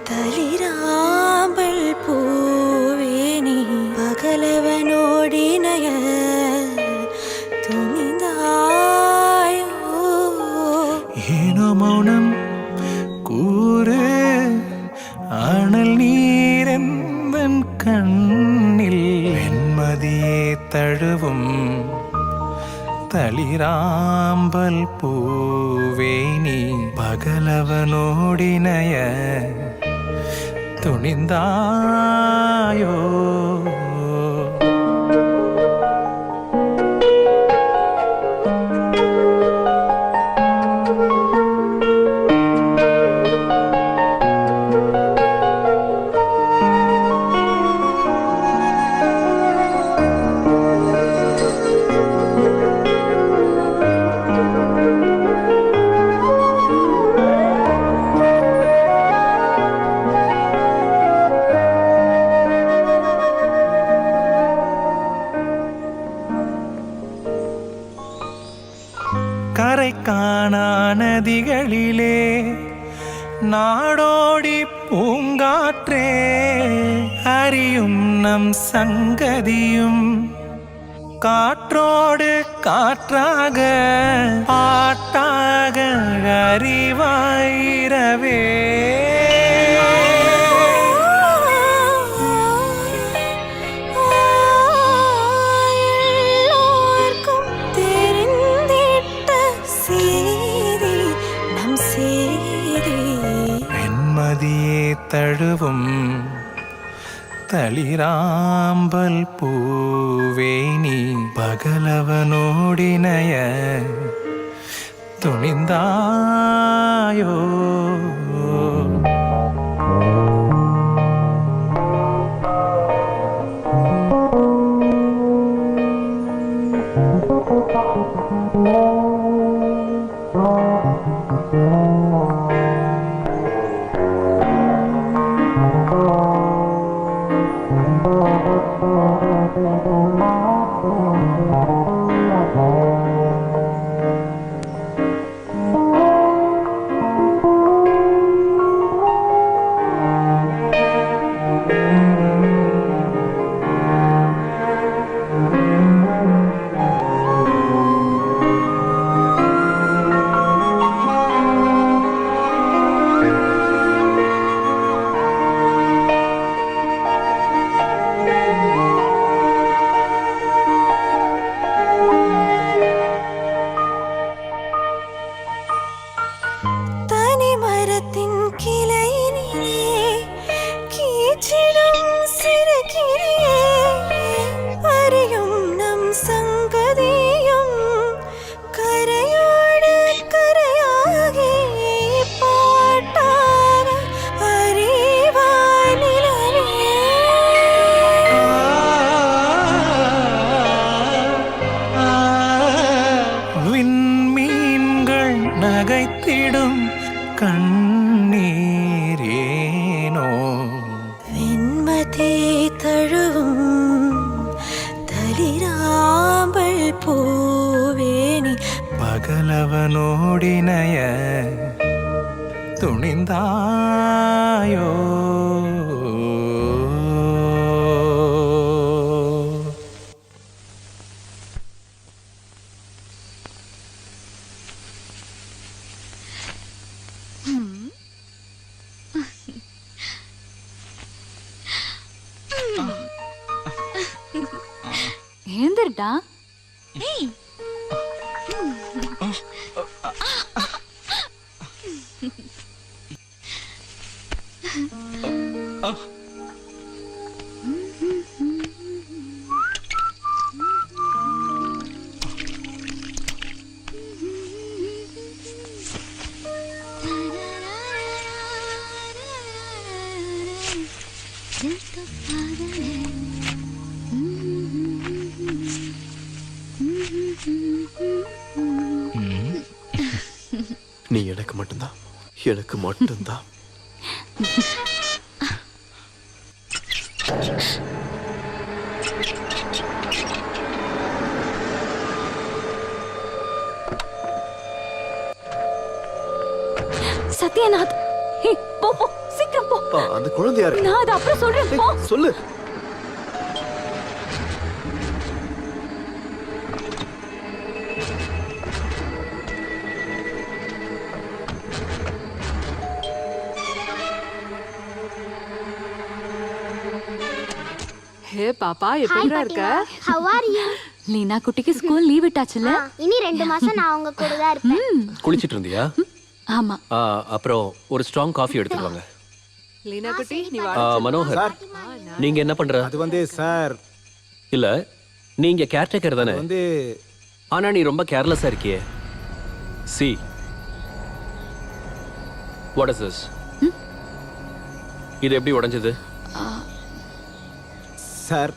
தளிராம்பல் பூவேனி பகலவனோட தளிராம்பல் பூவே நீ பகலவனோடினைய துணிந்தாயோ கரை காணா நதிகளிலே நாடோடி பூங்காற்றே அறியும் நம் சங்கதியும் காற்றோடு காற்றாக பாட்டாக அறிவாயிரவே தழுவும் தளிராம்பல் பூவே நீ பகலவனோடினைய துணிந்தாயோ நகைத்திடும் கண்ணீரேனோ வெண்மதி தழுவும் தளிராம்பல் பூவேணி பகலவனோடினைய துணிந்தாயோ எழுந்திருடா. நீ எனக்கு மட்டும்தான், எனக்கு மட்டும்தான். சத்யநாத், போ போ, சீக்கிரம் போ. அந்த குழந்தை யாரு? நான் அதை அப்புறம் சொல்றேன், போ. சொல்லு. ஹே பாப்பா, எப்படிடா இருக்க? How are you? லீனா குட்டிக்கு ஸ்கூல் லீவ் விட்டாச்சுல? இனி 2 மாசம் நான் உங்க கூட தான் இருப்பேன். குளிச்சிட்டு இருந்தியா? ஆமா. அப்புறம் ஒரு ஸ்ட்ராங் காஃபி எடுத்துட்டு வாங்க. லீனா குட்டி நீ மனோகர், நீங்க என்ன பண்ற? அது வந்து சார், இல்ல நீங்க கேர்டேக்கர் தானே? வந்து ஆனா நீ ரொம்ப கேர்லெஸ்ஸா இருக்கியே. See what is this? இது எப்படி உடைஞ்சது? சார்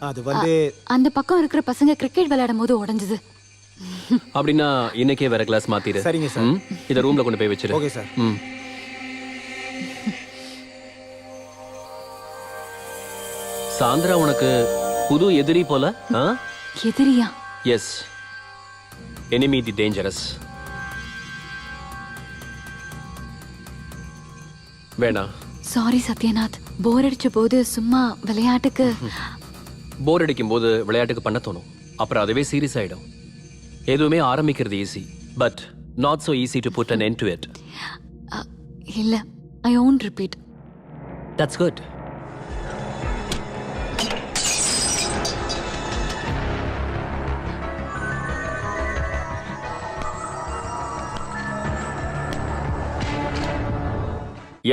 அது வந்து அந்த பக்கம் இருக்கிற பசங்க கிரிக்கெட் விளையாடும் போது உடைஞ்சது. அப்படின்னா இன்னைக்கே வேற கிளாஸ் மாத்திரு. சரிங்க சார். இத ரூம்ல கொண்டு போய் வச்சிரு. Okay sir. சாந்திரா உனக்கு புது எதிரி போல? எதிரியா? எஸ், enemy தி டேஞ்சரஸ். வேணா. சாரி சத்யநாத், போர் அடிச்ச போது சும்மா விளையாட்டுக்கு. போர் அடிக்கும் போது விளையாட்டுக்கு பண்ண தோணும், அப்புறம் அதுவே சீரியஸ் ஆயிடும். எதுவுமே ஆரம்பிக்கிறது easy, but not so easy to put an end to it. இல்ல, I won't repeat. That's good.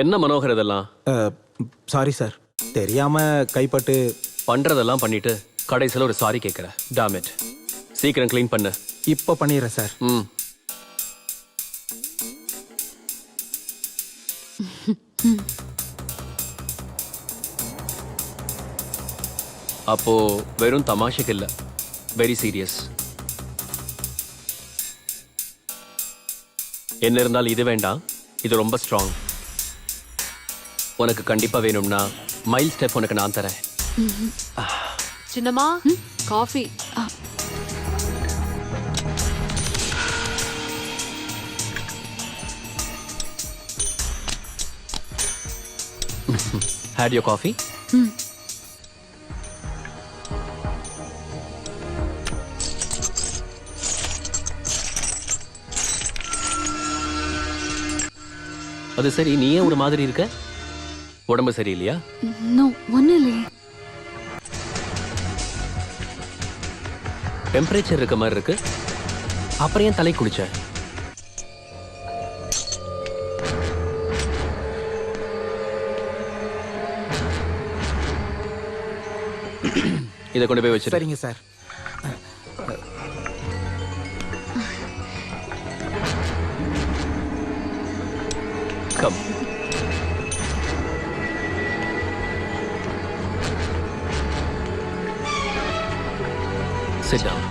என்ன மனோகர் இதெல்லாம்? சாரி சார், தெரியாம கைப்பட்டு. பண்றதெல்லாம் பண்ணிட்டு கடைசியில் ஒரு சாரி கேட்குற. Tom it. சீக்கிரம் க்ளீன் பண்ணு. இப்போ பண்ணிடுறேன் சார். அப்போ வெறும் தமாஷைக்கு இல்ல, வெரி சீரியஸ். என்ன இருந்தாலும் இது வேண்டாம், இது ரொம்ப ஸ்ட்ராங். உனக்கு கண்டிப்பா வேணும்னா மைல் ஸ்டெப் உனக்கு நான் தரேன். சின்னம்மா, காஃபி. Had your coffee? அது சரி, நீ ஏன் ஒரு மாதிரி இருக்க? உடம்பு சரியில்லையா? நோ, ஒன்னும் இல்லையே. டெம்பரேச்சர் இருக்க மாதிரி இருக்கு. அப்புறம் ஏன் தலை குளிச்ச? இதை கொண்டு போய் வச்சு. சரிங்க sir. Come. Sit down.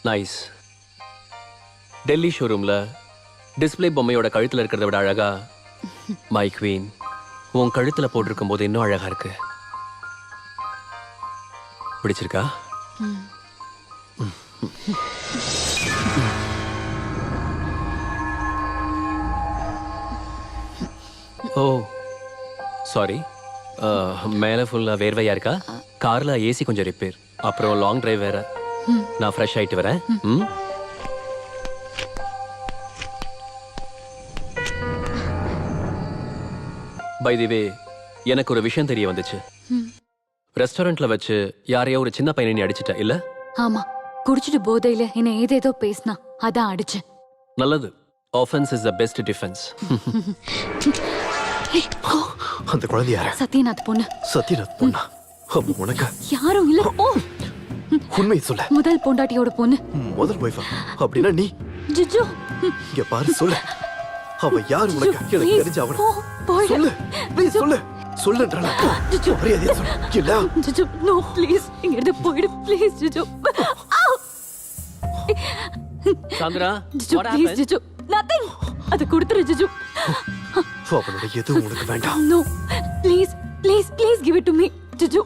Nice. Delhi ஷோரூம்ல டிஸ்பிளே பொம்மையோட கழுத்துல இருக்கிறத விட அழகா மை குவீன் உன் கழுத்துல போட்டிருக்கும் போது இன்னும் அழகா இருக்கு. பிடிச்சிருக்கா? ஓ சாரி, மேலே ஃபுல்லாக வேர்வையா இருக்கா? காரில் ஏசி கொஞ்சம் ரிப்பேர், அப்புறம் லாங் டிரைவ் வேற. நான் ஃப்ரெஷ் ஆயிட்டு வரேன். பை தி வே, எனக்கு ஒரு விஷயம் தெரிய வந்துச்சு. ரெஸ்டாரண்ட்ல வச்சு யாரையோ ஒரு சின்ன பையனை நீ அடிச்சிட்ட இல்ல? ஆமா, குடிச்சிட்டு போதையில என்ன ஏதேதோ பேசினா, அதான் அடிச்சேன். நல்லது. Offence is the best defence. அந்த குழந்தை யாரு? சத்யநாத் பொண்ணு. சத்யநாத் பொண்ணா? உனக்கு யாரும் இல்ல. போ. உண்மை சொல்ல. முதல் பொண்டாட்டியோட பொண்ணு. முதல் வைஃபா? அப்படின்னா நீ? ஜிஜு, இங்க பாரு, சொல்ல. அவ யார் உனக்கு? எனக்கு தெரிஞ்ச அவன. போயிடு சொல்லு ப்ளீஸ் சொல்லு சொல்லுன்றல மரியாதையா சொல்லு இல்ல ஜிஜு நோ ப்ளீஸ் இங்க இருந்து போயிடு ப்ளீஸ் ஜிஜு சாந்திரா ஜிஜு ப்ளீஸ் ஜிஜு நதிங் அது கொடுத்துரு ஜிஜு அவனோட எதுவும் உனக்கு வேண்டாம் no please please please give it to me ஜிஜு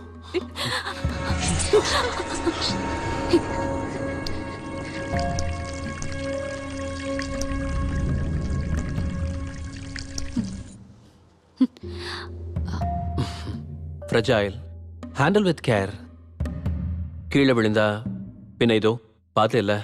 ஃப்ரெஜைல் ஹேண்டில் வித் கேர். கீழே விழுந்தா பின்ன இதோ பார்த்து இல்லை.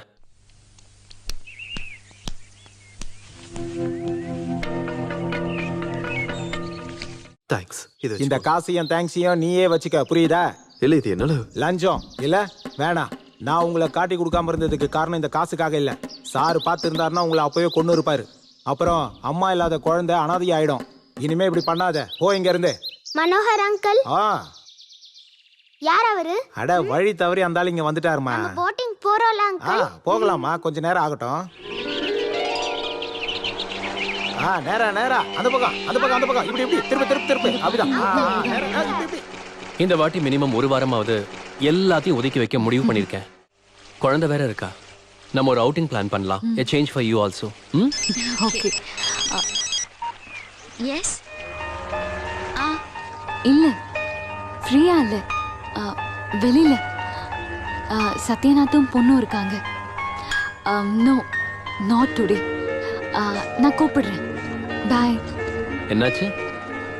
தேங்க்ஸ். இந்த காசையும் தேங்க்ஸையும் நீயே வச்சுக்க, புரியுதா? இல்ல இது என்னல லஞ்சம் இல்ல வேணாம். நான் உங்களை காட்டி கொடுக்காம இருந்ததுக்கு காரணம் இந்த காசுக்காக இல்ல. சாரு பார்த்து இருந்தாருன்னா உங்களை அப்பவே கொண்டு இருப்பாரு. அப்புறம் அம்மா இல்லாத குழந்தை அனாதை ஆயிடும். இனிமே இப்படி பண்ணாத, போ இங்க இருந்து. மனோகர் அங்கிள். யார் அவரு? அட வழி தவறி அந்த ஆள் இங்க வந்துட்டாருமா. Boating போறோம்ல uncle. போகலாமா, கொஞ்ச நேரம் ஆகட்டும். நேரா நேரா அந்த பக்கம் அந்த பக்கம் அந்த பக்கம் இப்படி இப்படி திருப்பி திருப்பி திருப்பி அப்படிதான். இந்த வாட்டி மினிமம் ஒரு வாரமாவது எல்லாத்தையும் ஒதுக்கி வைக்க முடிவு பண்ணிருக்கேன். குழந்தை வேற இருக்கா. நம்ம ஒரு அவுட்டிங் பிளான் பண்ணலாம். A change for you also. Okay. Yes. இல்ல ஃப்ரீயா இல்ல, வெளியில சத்யநாத்தும் பொண்ணும் இருக்காங்க. No not today. நான் கூப்பிடுறேன். பாய். என்னாச்சு?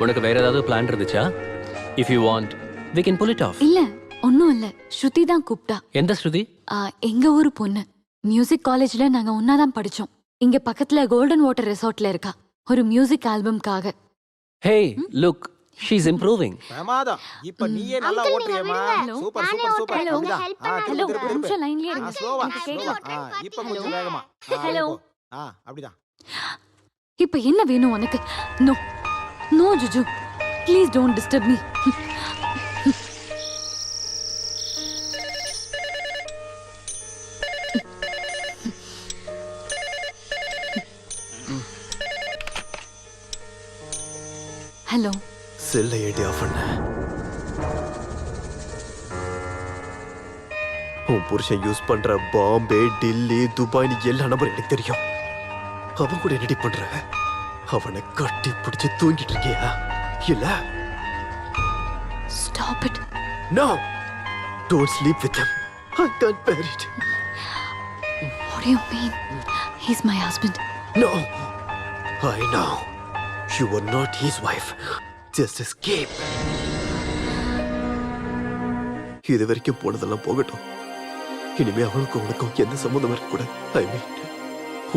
உனக்கு வேற ஏதாவது பிளான் இருந்துச்சா? If you want, we can pull it off. இல்ல ஒன்னும் இல்ல, ஸ்ருதி தான் கூப்பிட்டா. எந்த ஸ்ருதி? எங்க ஊர் பொண்ணு. மியூசிக் காலேஜ்ல நாங்க ஒன்னாதான் படிச்சோம். இங்க பக்கத்துல கோல்டன் வாட்டர் ரெசார்ட்ல இருக்கா ஒரு மியூசிக் ஆல்பம்காக. Hey, look, she's improving. பிரமாதம். இப்ப நீயே நல்லா ஓட்றியேமா. Super super super. Hello hello கொஞ்சம் லைன்லயே இருங்க. ஸ்லோவா ஸ்லோவா. இப்ப கொஞ்சம் வேகமா. ஹலோ. அப்படிதான். இப்ப என்ன வேணும் உனக்கு? நோ நோ ஜுஜு, please don't disturb me. Hello. செல்லை ஏடி ஆஃப் பண்ண. உன் புருஷன் யூஸ் பண்ற பாம்பே, டில்லி, துபாய் எல்லா நம்பரும் எனக்கு தெரியும். அவன் கூட என்னடி பண்ற? அவனை கட்டி பிடிச்சு தூங்கிட்டு இருக்கியா இல்ல? Stop it. No, don't sleep with him. I can't bear it. What do you mean? He's my husband. No, I know. You were not his wife. Just escape. இது வரைக்கும் போனதெல்லாம் போகட்டும். இனிமே அவளுக்கும் உனக்கும் எந்த சம்மந்தம் இருக்கக்கூடாது. I mean,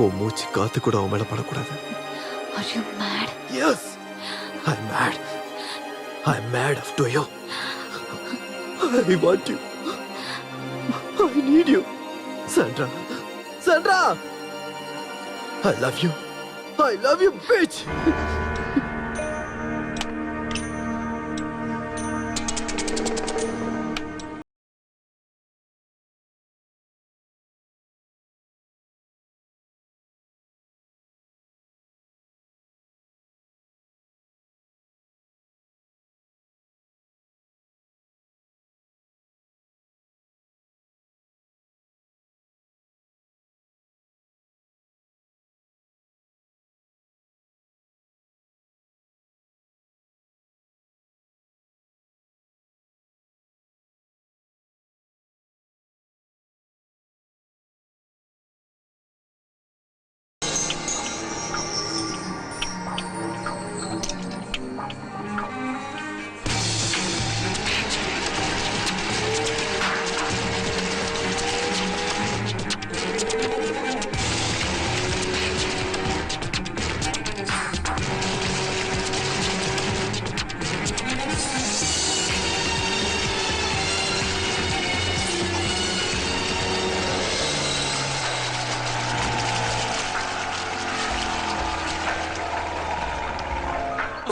உன் மூச்சு காத்து கூட அவன் மேல படக்கூடாது. Are you mad? Yes, I'm mad. I'm mad after you. I want you. I need you. Sandra. Sandra! I love you. I love you, bitch!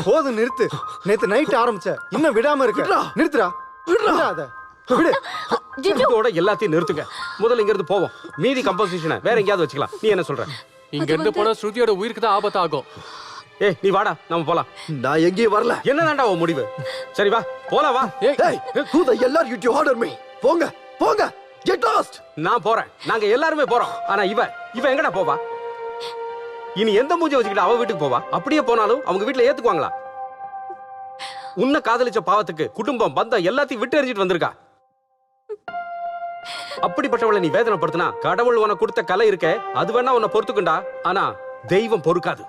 போது நிறுத்து. நேத்து நைட் ஆரம்பிச்ச இன்னும் விடாம இருக்க. நிறுத்துடா. விடாத. விடு. இதோட எல்லாத்தையும் நிறுத்துங்க. முதல்ல இங்க இருந்து போவோம். மீதி கம்போசிஷனை வேற எங்கயாவது வச்சுக்கலாம். நீ என்ன சொல்ற? இங்க இருந்து போனா ஸ்ருதியோட உயிருக்கு தான் ஆபத்தாகும். ஏய் நீ வாடா நம்ம போலாம். நான் எங்கேயும் வரல. என்னதான்டா உன் முடிவு? சரி வா போலாம் வா. who the hell are you to order me? போங்க போங்க, get lost. நான் போறேன், நாங்க எல்லாருமே போறோம். ஆனா இவ எங்கடா போவா? இனி எந்த மூஞ்சி வச்சுக்கிட்டு அவ வீட்டுக்கு போவா? அப்படியே போனாலும் அவங்க வீட்டுல ஏத்துக்குவாங்களா? உன்னை காதலிச்ச பாவத்துக்கு குடும்பம் பந்தம் எல்லாத்தையும் விட்டு எறிஞ்சிட்டு வந்திருக்கா. அப்படிப்பட்டவளை நீ வேதனைப்படுத்தினா கடவுள் உனக்கு கொடுத்த கலை இருக்க அது வேணா உன்னை பொறுத்துக்குண்டா. ஆனா தெய்வம் பொறுக்காது.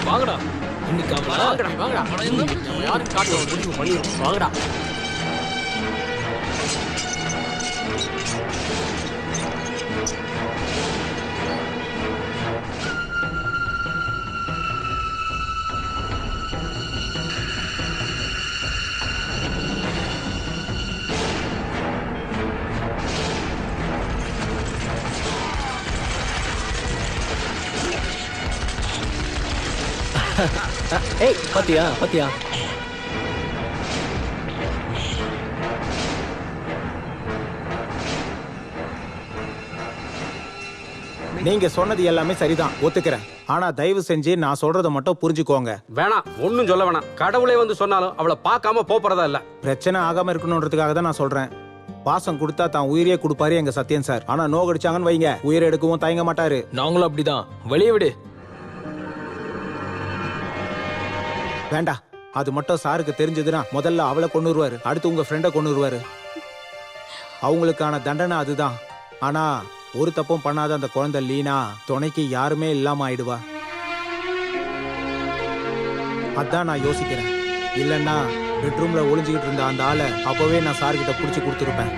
வாங்கடா இன்னைக்கு வாங்கடா யாரும் காட்ட முடிவு பண்ணிடுவோம். வாங்கடா. ஏய் பாத்தியா பாத்தியா நீங்க சொன்னது எல்லாமே சரிதான், ஒத்துக்கிறேன். ஆனா தயவு செஞ்சு நான் சொல்றதை மட்டும் புரிஞ்சுக்கோங்க. வேணாம், ஒன்னும் சொல்ல வேணாம். கடவுளே வந்து சொன்னாலும் அவளை பார்க்காம போறதா இல்ல. பிரச்சனை ஆகாம இருக்கணும்ன்றதுக்காக தான் நான் சொல்றேன். பாசம் கொடுத்தா தான் உயிரே கொடுப்பாரு எங்க சத்யன் சார். ஆனா நோ கடிச்சாங்கன்னு வைங்க, உயிரை எடுக்கவும் தயங்க மாட்டாரு. நாங்களும் அப்படிதான். வெளியே விடு. வேண்டாம், அது மட்டும் சாருக்கு தெரிஞ்சதுன்னா முதல்ல அவளை கொன்னுருவாரு, அடுத்து உங்க ஃப்ரெண்டை கொன்னுருவாரு. அவங்களுக்கான தண்டனை அதுதான். ஆனா ஒரு தப்பும் பண்ணாத அந்த குழந்தை லீனா துணைக்கு யாருமே இல்லாம ஆயிடுவா. அதான் நான் யோசிக்கிறேன். இல்லைன்னா பெட்ரூம்ல ஒளிஞ்சுக்கிட்டு இருந்த அந்த ஆளை அப்பவே நான் சார்கிட்ட புடிச்சு கொடுத்துருப்பேன்.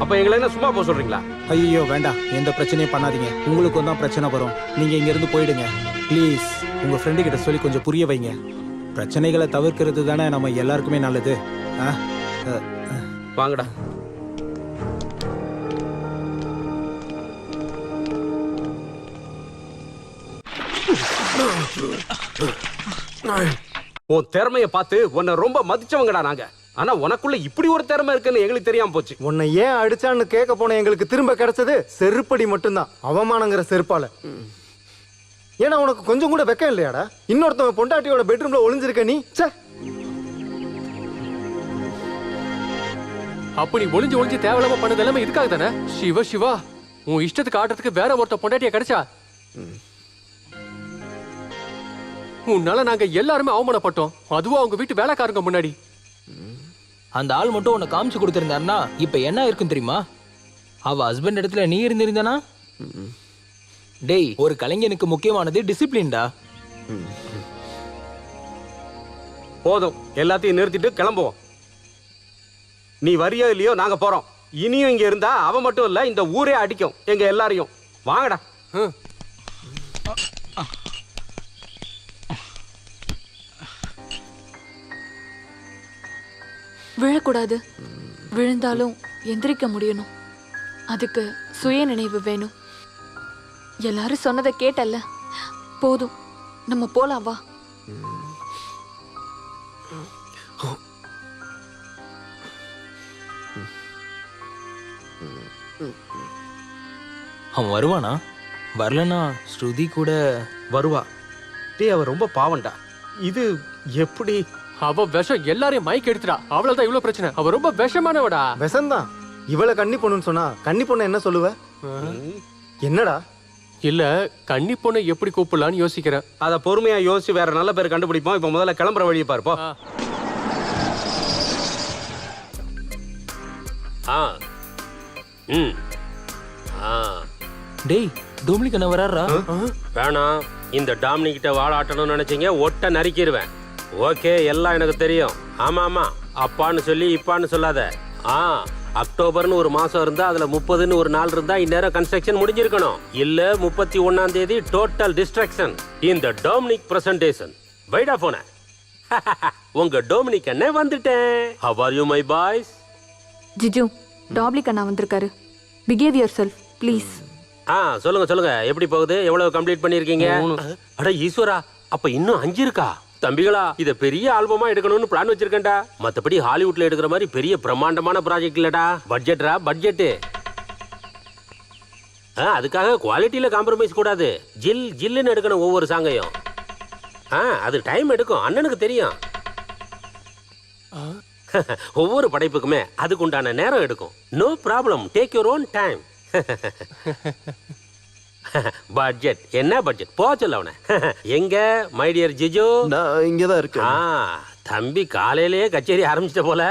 அப்ப எங்களை என்ன சும்மா போக சொல்றீங்களா? ஐயோ வேண்டாம், எந்த பிரச்சனையும் பண்ணாதீங்க. உங்களுக்கும் தான் பிரச்சனை வரும். நீங்க இங்க இருந்து போயிடுங்க ப்ளீஸ். உங்க ஃப்ரெண்டு கிட்ட சொல்லி கொஞ்சம் புரிய வைங்க. பிரச்சனைகளை தவிர்க்கிறது தானே நம்ம எல்லாருக்குமே நல்லது. வாங்கடா. உன் திறமைய பார்த்து உன்னை ரொம்ப மதிச்சவங்கடா நாங்க. ஆனா உனக்குள்ள இப்படி ஒரு திறமை இருக்குன்னு எங்களுக்கு தெரியாம போச்சு. உன்னை ஏன் அடிச்சான்னு கேட்க போன எங்களுக்கு திரும்ப கிடைச்சது செருப்படி மட்டும்தான். அவமானங்கிற செருப்பால. ஏன்னா உனக்கு கொஞ்சம் கூட வெக்கம் இல்லையாடா? இன்னொருத்தவங்க பொண்டாட்டியோட பெட்ரூம்ல ஒளிஞ்சிருக்க நீ. அப்ப நீ ஒளிஞ்சு ஒளிஞ்சு தேவையில்லாம பண்ணது எல்லாமே இதுக்காக தானே? சிவா சிவா, உன் இஷ்டத்துக்கு ஆடுறதுக்கு வேற ஒருத்த பொண்டாட்டியா கிடைச்சா? உன்னால நாங்க எல்லாருமே அவமானப்பட்டோம், அதுவும் அவங்க வீட்டு வேலைக்காரங்க முன்னாடி. அந்த ஆள் மட்டும் உன்னை காமிச்சு கொடுத்திருந்தாருன்னா இப்ப என்ன இருக்கும் தெரியுமா? அவ ஹஸ்பண்ட் இடத்துல நீ இருந்திருந்தானா? டேய், ஒரு கலைஞனுக்கு முக்கியமானது டிசிப்ளின்டா. போதும், எல்லாத்தையும் நிறுத்திட்டு கிளம்புவோம். நீ வரியோ இல்லையோ நாங்க போறோம். இனியும் இங்க இருந்தா அவ மட்டும் இல்ல, இந்த ஊரே அடிக்கும் எங்க எல்லாரையும். வாங்கடா. விழக்கூடாது. விழுந்தாலும் எந்திரிக்க முடியணும். அதுக்கு சுய நினைவு வேணும். எல்லாரும் சொன்னதை கேட்டல்ல, போதும், நம்ம போலாம் வா. அவன் வருவானா? வரலனா ஸ்ருதி கூட வருவா. டேய், அவ ரொம்ப பாவண்டா. இது எப்படி? அவ விஷம் எல்லாரையும் மைக் எடுத்துடா. அவ்வளவுதான் இவ்வளவு பிரச்சனை. அவ ரொம்ப விஷமானவடா. விஷம்தான். இவளை கன்னி பொண்ணுன்னு சொன்னா கன்னி பொண்ணு என்ன சொல்லுவ? என்னடா? இல்ல, கன்னி பொண்ணை எப்படி கூப்பிடலான்னு யோசிக்கிறேன். அத பொறுமையா யோசிச்சு வேற நல்ல பேர் கண்டுபிடிப்போம். இப்ப முதல்ல கிளம்புற வழியை பாருப்போ. டேய், டோமினிக் என்ன வராரா? வேணாம், இந்த டாமினிக் கிட்ட வாழாட்டணும்னு நினைச்சீங்க, ஒட்ட நறுக்கிடுவேன். ஓகே, எல்லாம் எனக்கு தெரியும். ஆமா ஆமா, அப்பான்னு சொல்லி இப்பான்னு சொல்லாத. அக்டோபர்னு ஒரு மாசம் இருந்தா அதுல 30ன்னு ஒரு நாள் இருந்தா இந்நேரம் கன்ஸ்ட்ரக்ஷன் முடிஞ்சிருக்கணும். இல்ல 31ஆம் தேதி டோட்டல் டிஸ்ட்ரக்ஷன். இந்த டோமினிக் பிரசன்டேஷன். வைடா போன உங்க டோமினிக் அண்ணே வந்துட்டேன். How are you my boys? Jiju, டாப்லிக் அண்ணா வந்திருக்காரு. Behave yourself please. சொல்லுங்க சொல்லுங்க, எப்படி போகுது? எவ்வளவு கம்ப்ளீட் பண்ணிருக்கீங்க? அட ஈஸ்வரா, அப்ப இன்னும் 5 இருக்கா? தம்பிகளா, இத பெரிய ஆல்பமா எடுக்கணும்னு பிளான் வச்சிருக்கேன்டா. மத்தபடி ஹாலிவுட்ல எடுக்கிற மாதிரி பெரிய பிரம்மாண்டமான ப்ராஜெக்ட் இல்லடா. பட்ஜெட்ரா பட்ஜெட். அதுக்காக குவாலிட்டியில காம்ப்ரமைஸ் கூடாது. ஜில் ஜில்லுன்னு எடுக்கணும் ஒவ்வொரு சாங்கையும். அது டைம் எடுக்கும், அண்ணனுக்கு தெரியும். ஒவ்வொரு படைப்புக்குமே அதுக்கு உண்டான நேரம் எடுக்கும். No problem, take your own time. Budget என்ன பட்ஜெட்? போ சொல்ல அவனை. எங்க மை டியர் ஜிஜு? நான் இங்கதான் இருக்கேன். தம்பி காலையிலேயே கச்சேரி ஆரம்பிச்சிட்ட போல.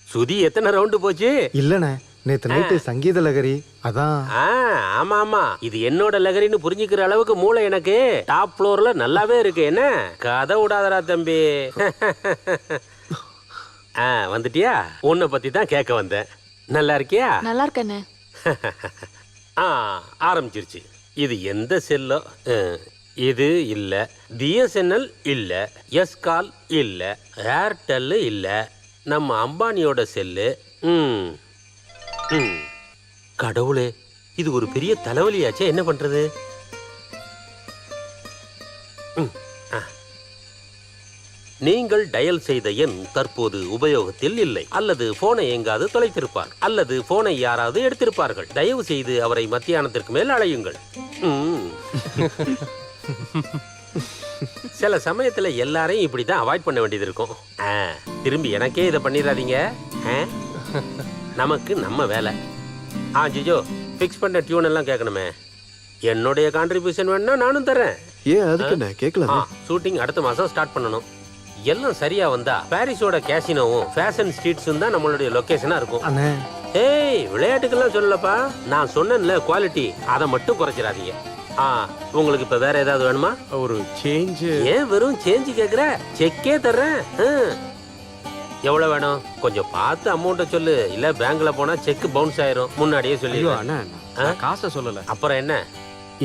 சுதி எத்தனை ரவுண்டு போச்சு? இல்லண்ணே, நேத்து நைட்டு சங்கீத லகரி. அதான். ஆமா ஆமா, இது என்னோட லகரின்னு புரிஞ்சுக்கிற அளவுக்கு மூளை எனக்கு டாப் ஃப்ளோர்ல நல்லாவே இருக்கு. என்ன கதை விடாதரா தம்பி. வந்துட்டியா? உன்னை பத்தி தான் கேட்க வந்தேன். நல்லா இருக்கியா? நல்லா இருக்கேண்ணே. ஆரம்பிச்சிருச்சு. இது எந்த செல்லோ? இது இல்ல, பிஎஸ்என்எல் இல்ல, எஸ்கால் இல்ல, ஏர்டெல் இல்ல, நம்ம அம்பானியோட செல்லு. கடவுளே, இது ஒரு பெரிய தலைவலியாச்சே. என்ன பண்றது? நீங்கள் டயல் செய்த எண் தற்போது உபயோகத்தில் இல்லை, அல்லது போனை எங்காவது தொலைத்திருப்பார், அல்லது போனை யாராவது எடுத்திருப்பார்கள். தயவு செய்து அவரை மத்தியானத்திற்கு மேல் அழையுங்கள். சில சமயத்துல எல்லாரையும் இப்படிதான் அவாய்ட் பண்ண வேண்டியது இருக்கும். திரும்பி எனக்கே இதை பண்ணிடாதீங்க. நமக்கு நம்ம வேலை. ஜிஜோ, ஃபிக்ஸ் பண்ண டியூன் எல்லாம் கேட்கணுமே. என்னுடைய கான்ட்ரிபியூஷன் வேணும்னா நானும் தரேன். ஏன் அதுக்கு என்ன கேட்கலாம்? ஷூட்டிங் அடுத்த மாசம் ஸ்டார்ட் பண்ணணும். எல்லாம் சரியா வந்தா பாரிஸோட கேசினோவும் ஃபேஷன் ஸ்ட்ரீட்ஸும் தான் நம்மளுடைய லொகேஷனா இருக்கும். ஏய், விளையாட்டுக்கெல்லாம் சொல்லலப்பா, நான் சொன்னேன்ல குவாலிட்டி, அதை மட்டும் குறைச்சிடாதீங்க. உங்களுக்கு இப்ப வேற ஏதாவது வேணுமா? ஒரு சேஞ்ச். ஏன் வெறும் சேஞ்ச் கேக்குற? செக்கே தர்றேன். எவ்வளவு வேணும்? கொஞ்சம் பார்த்து அமௌண்ட்டை சொல்லு, இல்ல பேங்க்ல போனா செக் பவுன்ஸ் ஆயிரும். முன்னாடியே சொல்லி. காசை சொல்லல. அப்புறம் என்ன?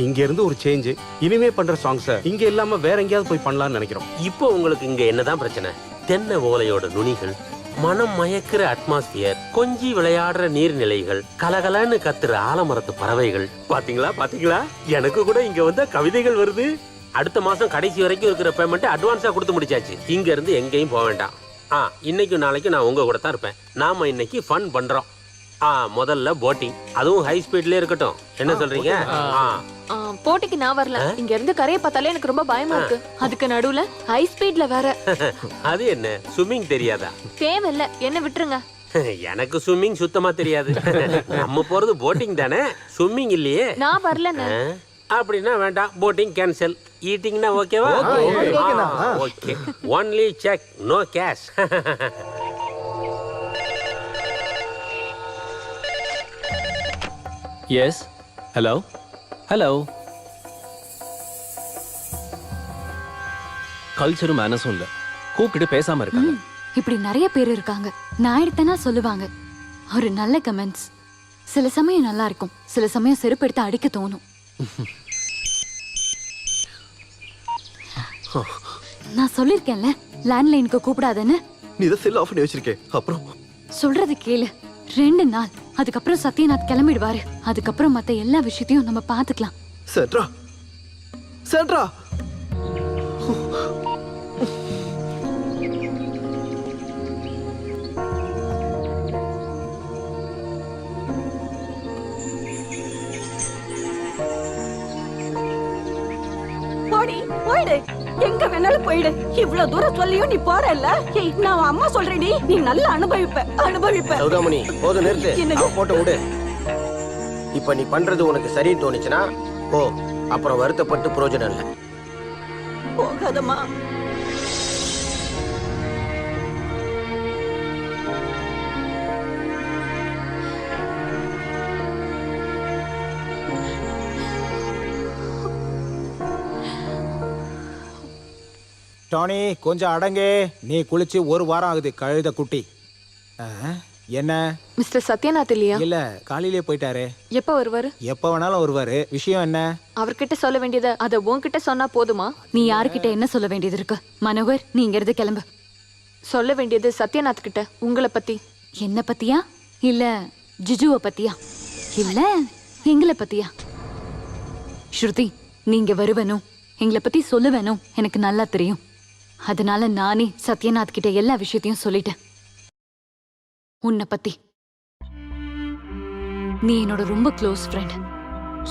இங்க இருந்து ஒரு சேஞ்ச். இனிமே பண்ற சாங்ஸ இங்க இல்லாம வேற எங்கேயாவது போய் பண்ணலாம்னு நினைக்கிறோம். இப்போ உங்களுக்கு இங்க என்னதான் பிரச்சனை? தென்னை ஓலையோட நுனிகள், மனம் மயக்கிற அட்மாஸ்பியர், கொஞ்சி விளையாடுற நீர்நிலைகள், கலகலன்னு கத்துற ஆலமரத்து பறவைகள். பாத்தீங்களா பாத்தீங்களா, எனக்கு கூட இங்க வந்த கவிதைகள் வருது. அடுத்த மாசம் கடைசி வரைக்கும் இருக்கிற பேமெண்ட் அட்வான்ஸா கொடுத்து முடிச்சாச்சு. இங்க இருந்து எங்கேயும் போக வேண்டாம். இன்னைக்கும் நாளைக்கும் நான் உங்க கூட தான் இருப்பேன். நாம இன்னைக்கு ஃபன் பண்றோம். முதல்ல போட்டிங், அதுவும் ஹை ஸ்பீட்ல இருக்கட்டும். என்ன சொல்றீங்க? போட்டிக்கு நான் வரல. இங்க இருந்து கரையை பார்த்தாலே எனக்கு ரொம்ப பயமா இருக்கு. அதுக்கு நடுவுல ஹை ஸ்பீட்ல வேற. அது என்ன, ஸ்விம்மிங் தெரியாதா? தேவையில்ல, என்ன விட்டுருங்க. எனக்கு ஸ்விம்மிங் சுத்தமா தெரியாது. நம்ம போறது போட்டிங் தானே, ஸ்விம்மிங் இல்லையே. நான் வரலன்னு. அப்படின்னா வேண்டாம், போட்டிங் கேன்சல். ஈட்டிங்னா ஓகேவா? Okay, only cheque, no cash. Yes. Hello. Hello. கல்ச்சரும் மேனஸும் இல்லை. கூப்பிட்டுட்டு பேசாம இருக்காங்க. இப்படி நிறைய பேர் இருக்காங்க. நான் எடுத்தேன்னா சொல்லுவாங்க ஒரு நல்ல கமெண்ட்ஸ். சில சமயம் நல்லா இருக்கும், சில சமயம் செருப்பு எடுத்து அடிக்க தோணும். நான் சொல்லிருக்கேன்ல லேண்ட்லைனுக்கு கூப்பிடாதேன்னு. நீ இதை செல் ஆஃப் பண்ணி வச்சிருக்கே. அப்புறம் சொல்றது கேளு. 2 நாள், அதுக்கப்புறம் சத்யநாத் கிளம்பிடுவாரு. அதுக்கப்புறம் மத்த எல்லா விஷயத்தையும் நம்ம பாத்துக்கலாம். சென்ட்ரா, சென்ட்ரா. போடி, போயிடு. எங்க வேணாலும் போயிடு. இவ்வளவு தூரம் சொல்லியும் நீ போறல்ல. ஏய், நான் உன் அம்மா சொல்றேடி, நீ நல்லா அனுபவிப்ப. சௌதாமணி, போதும் நிறுத்து. என்னங்க? அவன் போட்டு விடு. இப்ப நீ பண்றது உனக்கு சரின்னு தோணுச்சுன்னா போ. அப்புறம் வருத்தப்பட்டு பிரயோஜனம் இல்லை. போகாதம்மா. டானி கொஞ்சம் அடங்கே. நீ குளிச்சு 1 வாரம் ஆகுது கழுத குட்டி. என்ன மிஸ்டர் சத்யநாத் இல்லையா? இல்ல, காலையிலே போயிட்டாரு. எப்ப வருவாரு? எப்ப வேணாலும் வருவாரு. விஷயம் என்ன? அவர்கிட்ட சொல்ல வேண்டியதை அதை உன்கிட்ட சொன்னா போதுமா? நீ யாருக்கிட்ட என்ன சொல்ல வேண்டியது இருக்கு? மனோகர், நீ இங்க இருந்து கிளம்பு. சொல்ல வேண்டியது சத்யநாத் கிட்ட. உங்களை பத்தி. என்ன பத்தியா? இல்ல ஜிஜுவை பத்தியா? இல்ல எங்களை பத்தியா? ஸ்ருதி, நீங்க வருவனும் எங்களை பத்தி சொல்லுவேனும் எனக்கு நல்லா தெரியும். அதனால நானே சத்யநாத் கிட்ட எல்லா விஷயத்தையும் சொல்லிட்டேன். உன்னை பத்தி. நீ என்னோட ரொம்ப க்ளோஸ் ஃப்ரெண்ட்.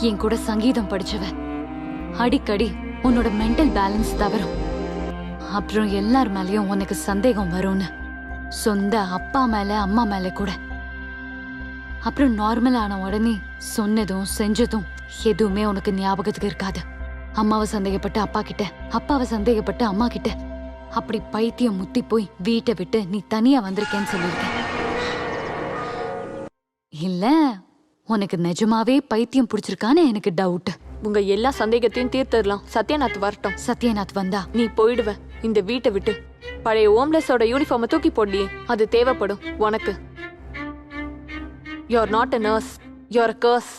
என் கூட சங்கீதம் படிச்சவ. அடிக்கடி உன்னோட மென்டல் பேலன்ஸ் தவறும். அப்புறம் எல்லார் மேலயும் உனக்கு சந்தேகம் வரும்னு. சொந்த அப்பா மேல, அம்மா மேல கூட. அப்புறம் நார்மல் ஆன உடனே சொன்னதும் செஞ்சதும் எதுவுமே உனக்கு ஞாபகத்துக்கு இருக்காது. அம்மாவை சந்தேகப்பட்டு அப்பா கிட்ட, அப்பாவை சந்தேகப்பட்டு அம்மா கிட்ட. அப்படி பைத்தியம் முத்தி போய் வீட்டை விட்டு நீ தனியா வந்திருக்கேன்னு சொல்லியிருக்கேன். இல்ல உனக்கு நிஜமாவே பைத்தியம் பிடிச்சிருக்கான்னு எனக்கு டவுட். உங்க எல்லா சந்தேகத்தையும் தீர்த்திடலாம். சத்யநாத் வரட்டும். சத்யநாத் வந்தா நீ போயிடுவ இந்த வீட்டை விட்டு. பழைய ஹோம்லெஸோட யூனிஃபார்மை தூக்கி போடலையே, அது தேவைப்படும் உனக்கு. You're not a nurse, you're a curse.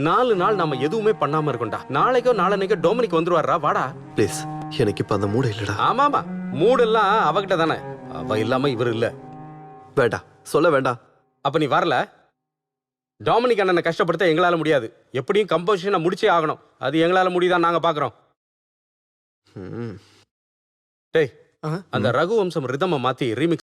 நாலு நாள் நம்ம எதுவுமே பண்ணாம இருக்கோம்டா. நாளைக்கோ நாளன்னைக்கோ டொமினிக் வந்துருவாரா. வாடா ப்ளீஸ். எனக்கு இப்ப அந்த மூடு இல்லடா. ஆமாமா, மூடெல்லாம் அவகிட்ட தானே. அவ இல்லாம இவர் இல்ல. வேண்டாம், சொல்ல வேண்டாம். அப்ப நீ வரல. டாமினிக் அண்ணனை கஷ்டப்படுத்த எங்களால முடியாது. எப்படியும் கம்போசிஷனை முடிச்சே ஆகணும். அது எங்களால முடியுதான் நாங்க பாக்குறோம். டேய், அந்த ரகுவம்சம் ரிதமை மாத்தி ரீமிக்ஸ்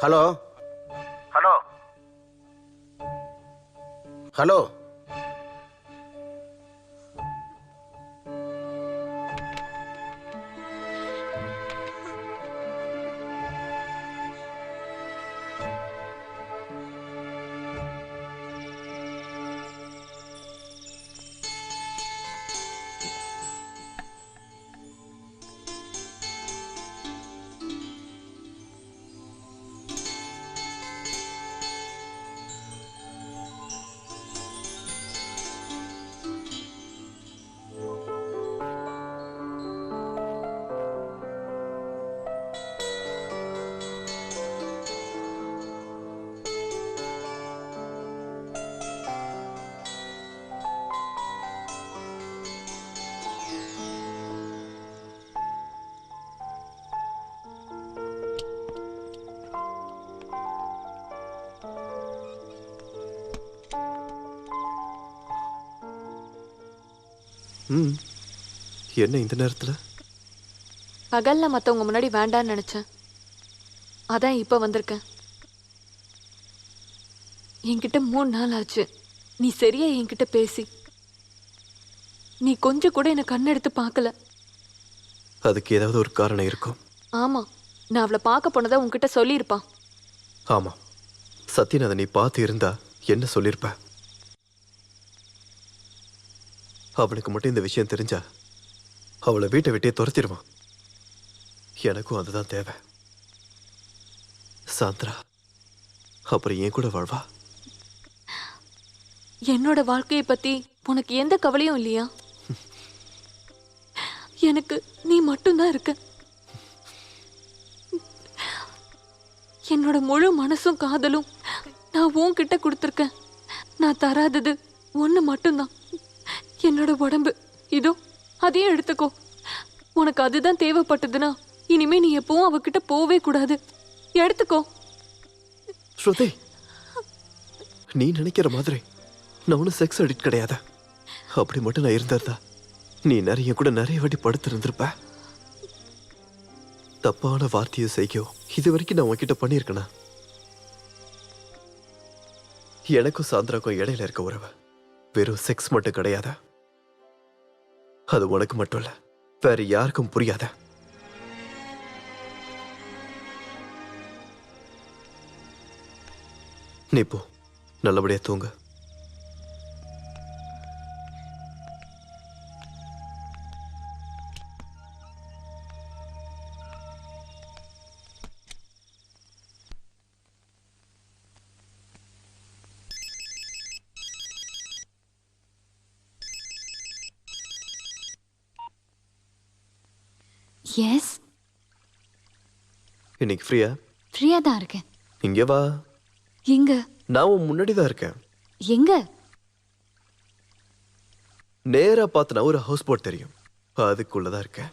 ஹலோ ஹலோ ஹலோ என்ன இந்த நேரத்துல? பகல்ல மத்தவங்க முன்னாடி வேண்டான்னு நினைச்சேன், அதான் இப்ப வந்திருக்கேன். என்கிட்ட 3 நாள் ஆச்சு நீ சரியா என்கிட்ட பேசி. நீ கொஞ்சம் கூட என்ன கண்ணெடுத்து பார்க்கல. அதுக்கு ஏதாவது ஒரு காரணம் இருக்கும். ஆமா, நான் அவளை பார்க்க போனதா உன்கிட்ட சொல்லியிருப்பான். ஆமா, சத்யநாத நீ பார்த்து இருந்தா என்ன சொல்லிருப்ப? அவனுக்கு மட்டும் இந்த விஷயம் தெரிஞ்சா அவளை வீட்டை விட்டே துரத்திடுவான். எனக்கும் அதுதான் தேவை. சாந்திரா அப்புறம் ஏன் கூட வாழ்வா. என்னோட வாழ்க்கையை பத்தி உனக்கு எந்த கவலையும் இல்லையா? எனக்கு நீ மட்டும்தான் இருக்க. என்னோட முழு மனசும் காதலும் நான் உன்கிட்ட கொடுத்துருக்கேன். நான் தராதது ஒன்று மட்டும்தான், என்னோட உடம்பு. இதோ அதையும் எடுத்துக்கோ. உனக்கு அதுதான் தேவைப்பட்டதுன்னா இனிமே நீ எப்பவும் அவகிட்ட போவே கூடாது. எடுத்துக்கோ. ஸ்ருதி, நீ நினைக்கிற மாதிரி நான் ஒன்றும் செக்ஸ் அடிக்ட் கிடையாது. அப்படி மட்டும் நான் இருந்திருந்தா நீ நிறைய கூட நிறைய வாட்டி படுத்து இருந்திருப்ப. தப்பான வார்த்தையோ செய்யோ இது வரைக்கும் நான் உன்கிட்ட பண்ணியிருக்கேனா? எனக்கும் சாந்திராக்கும் இடையில இருக்க உறவு வெறும் செக்ஸ் மட்டும் கிடையாது. அது உனக்கு மட்டும் இல்ல, வேற யாருக்கும் புரியாத. நீ போ, நல்லபடியா தூங்க. எஸ், இன்னைக்கு ஃப்ரீயா? ஃப்ரீயா தான் இருக்கேன். இங்க வா. எங்க? நான் உன் முன்னாடி தான் இருக்கேன். எங்க? நேரா பார்த்தனா ஒரு ஹவுஸ் போட் தெரியும், அதுக்குள்ளதான் இருக்கேன்.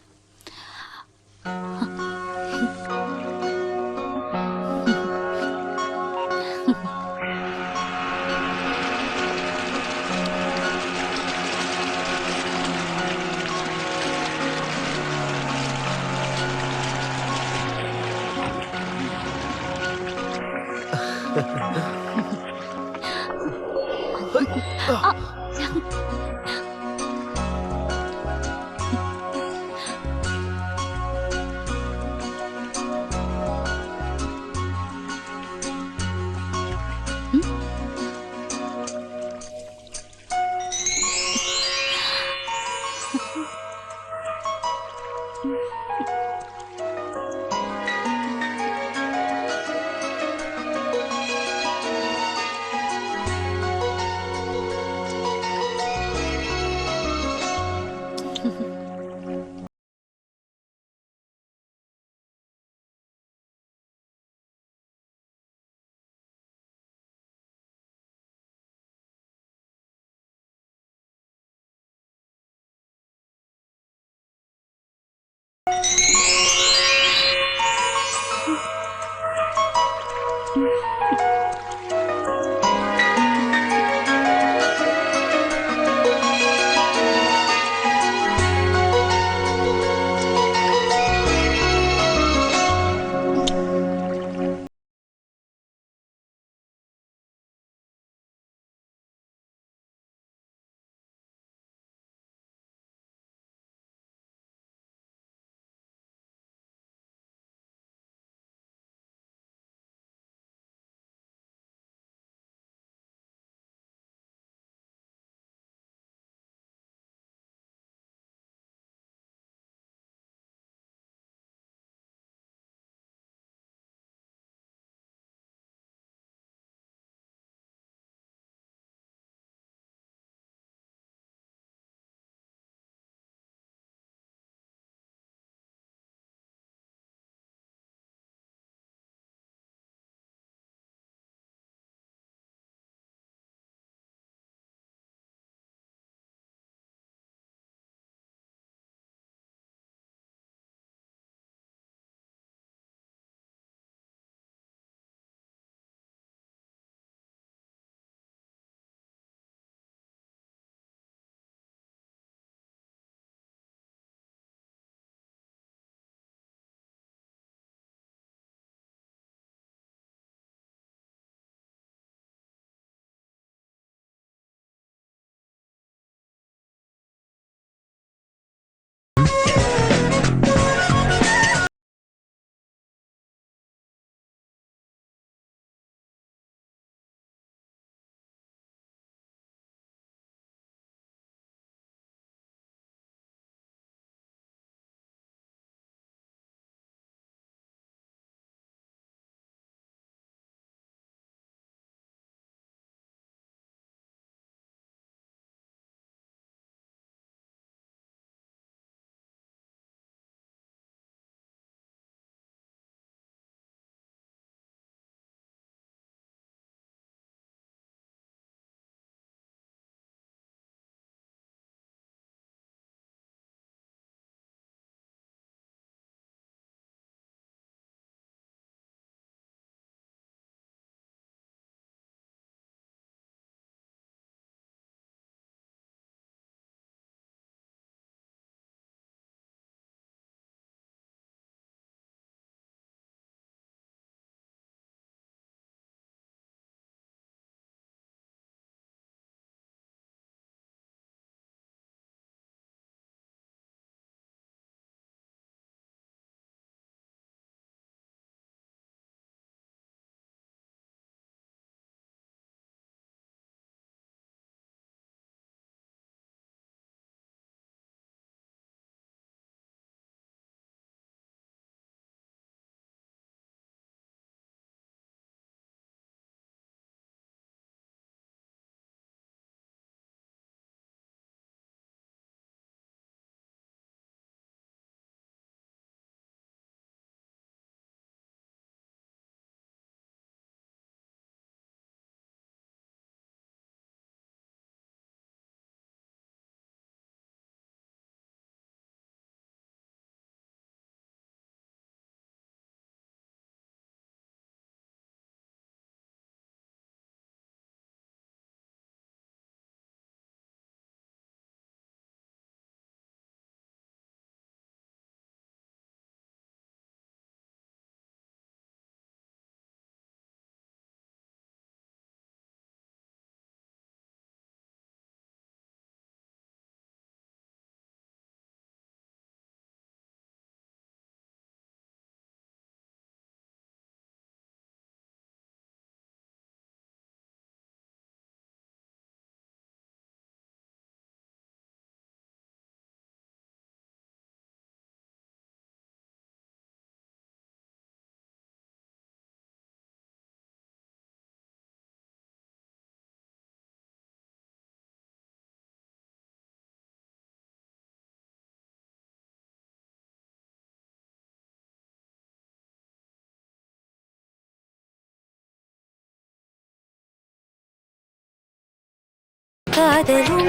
காதலும்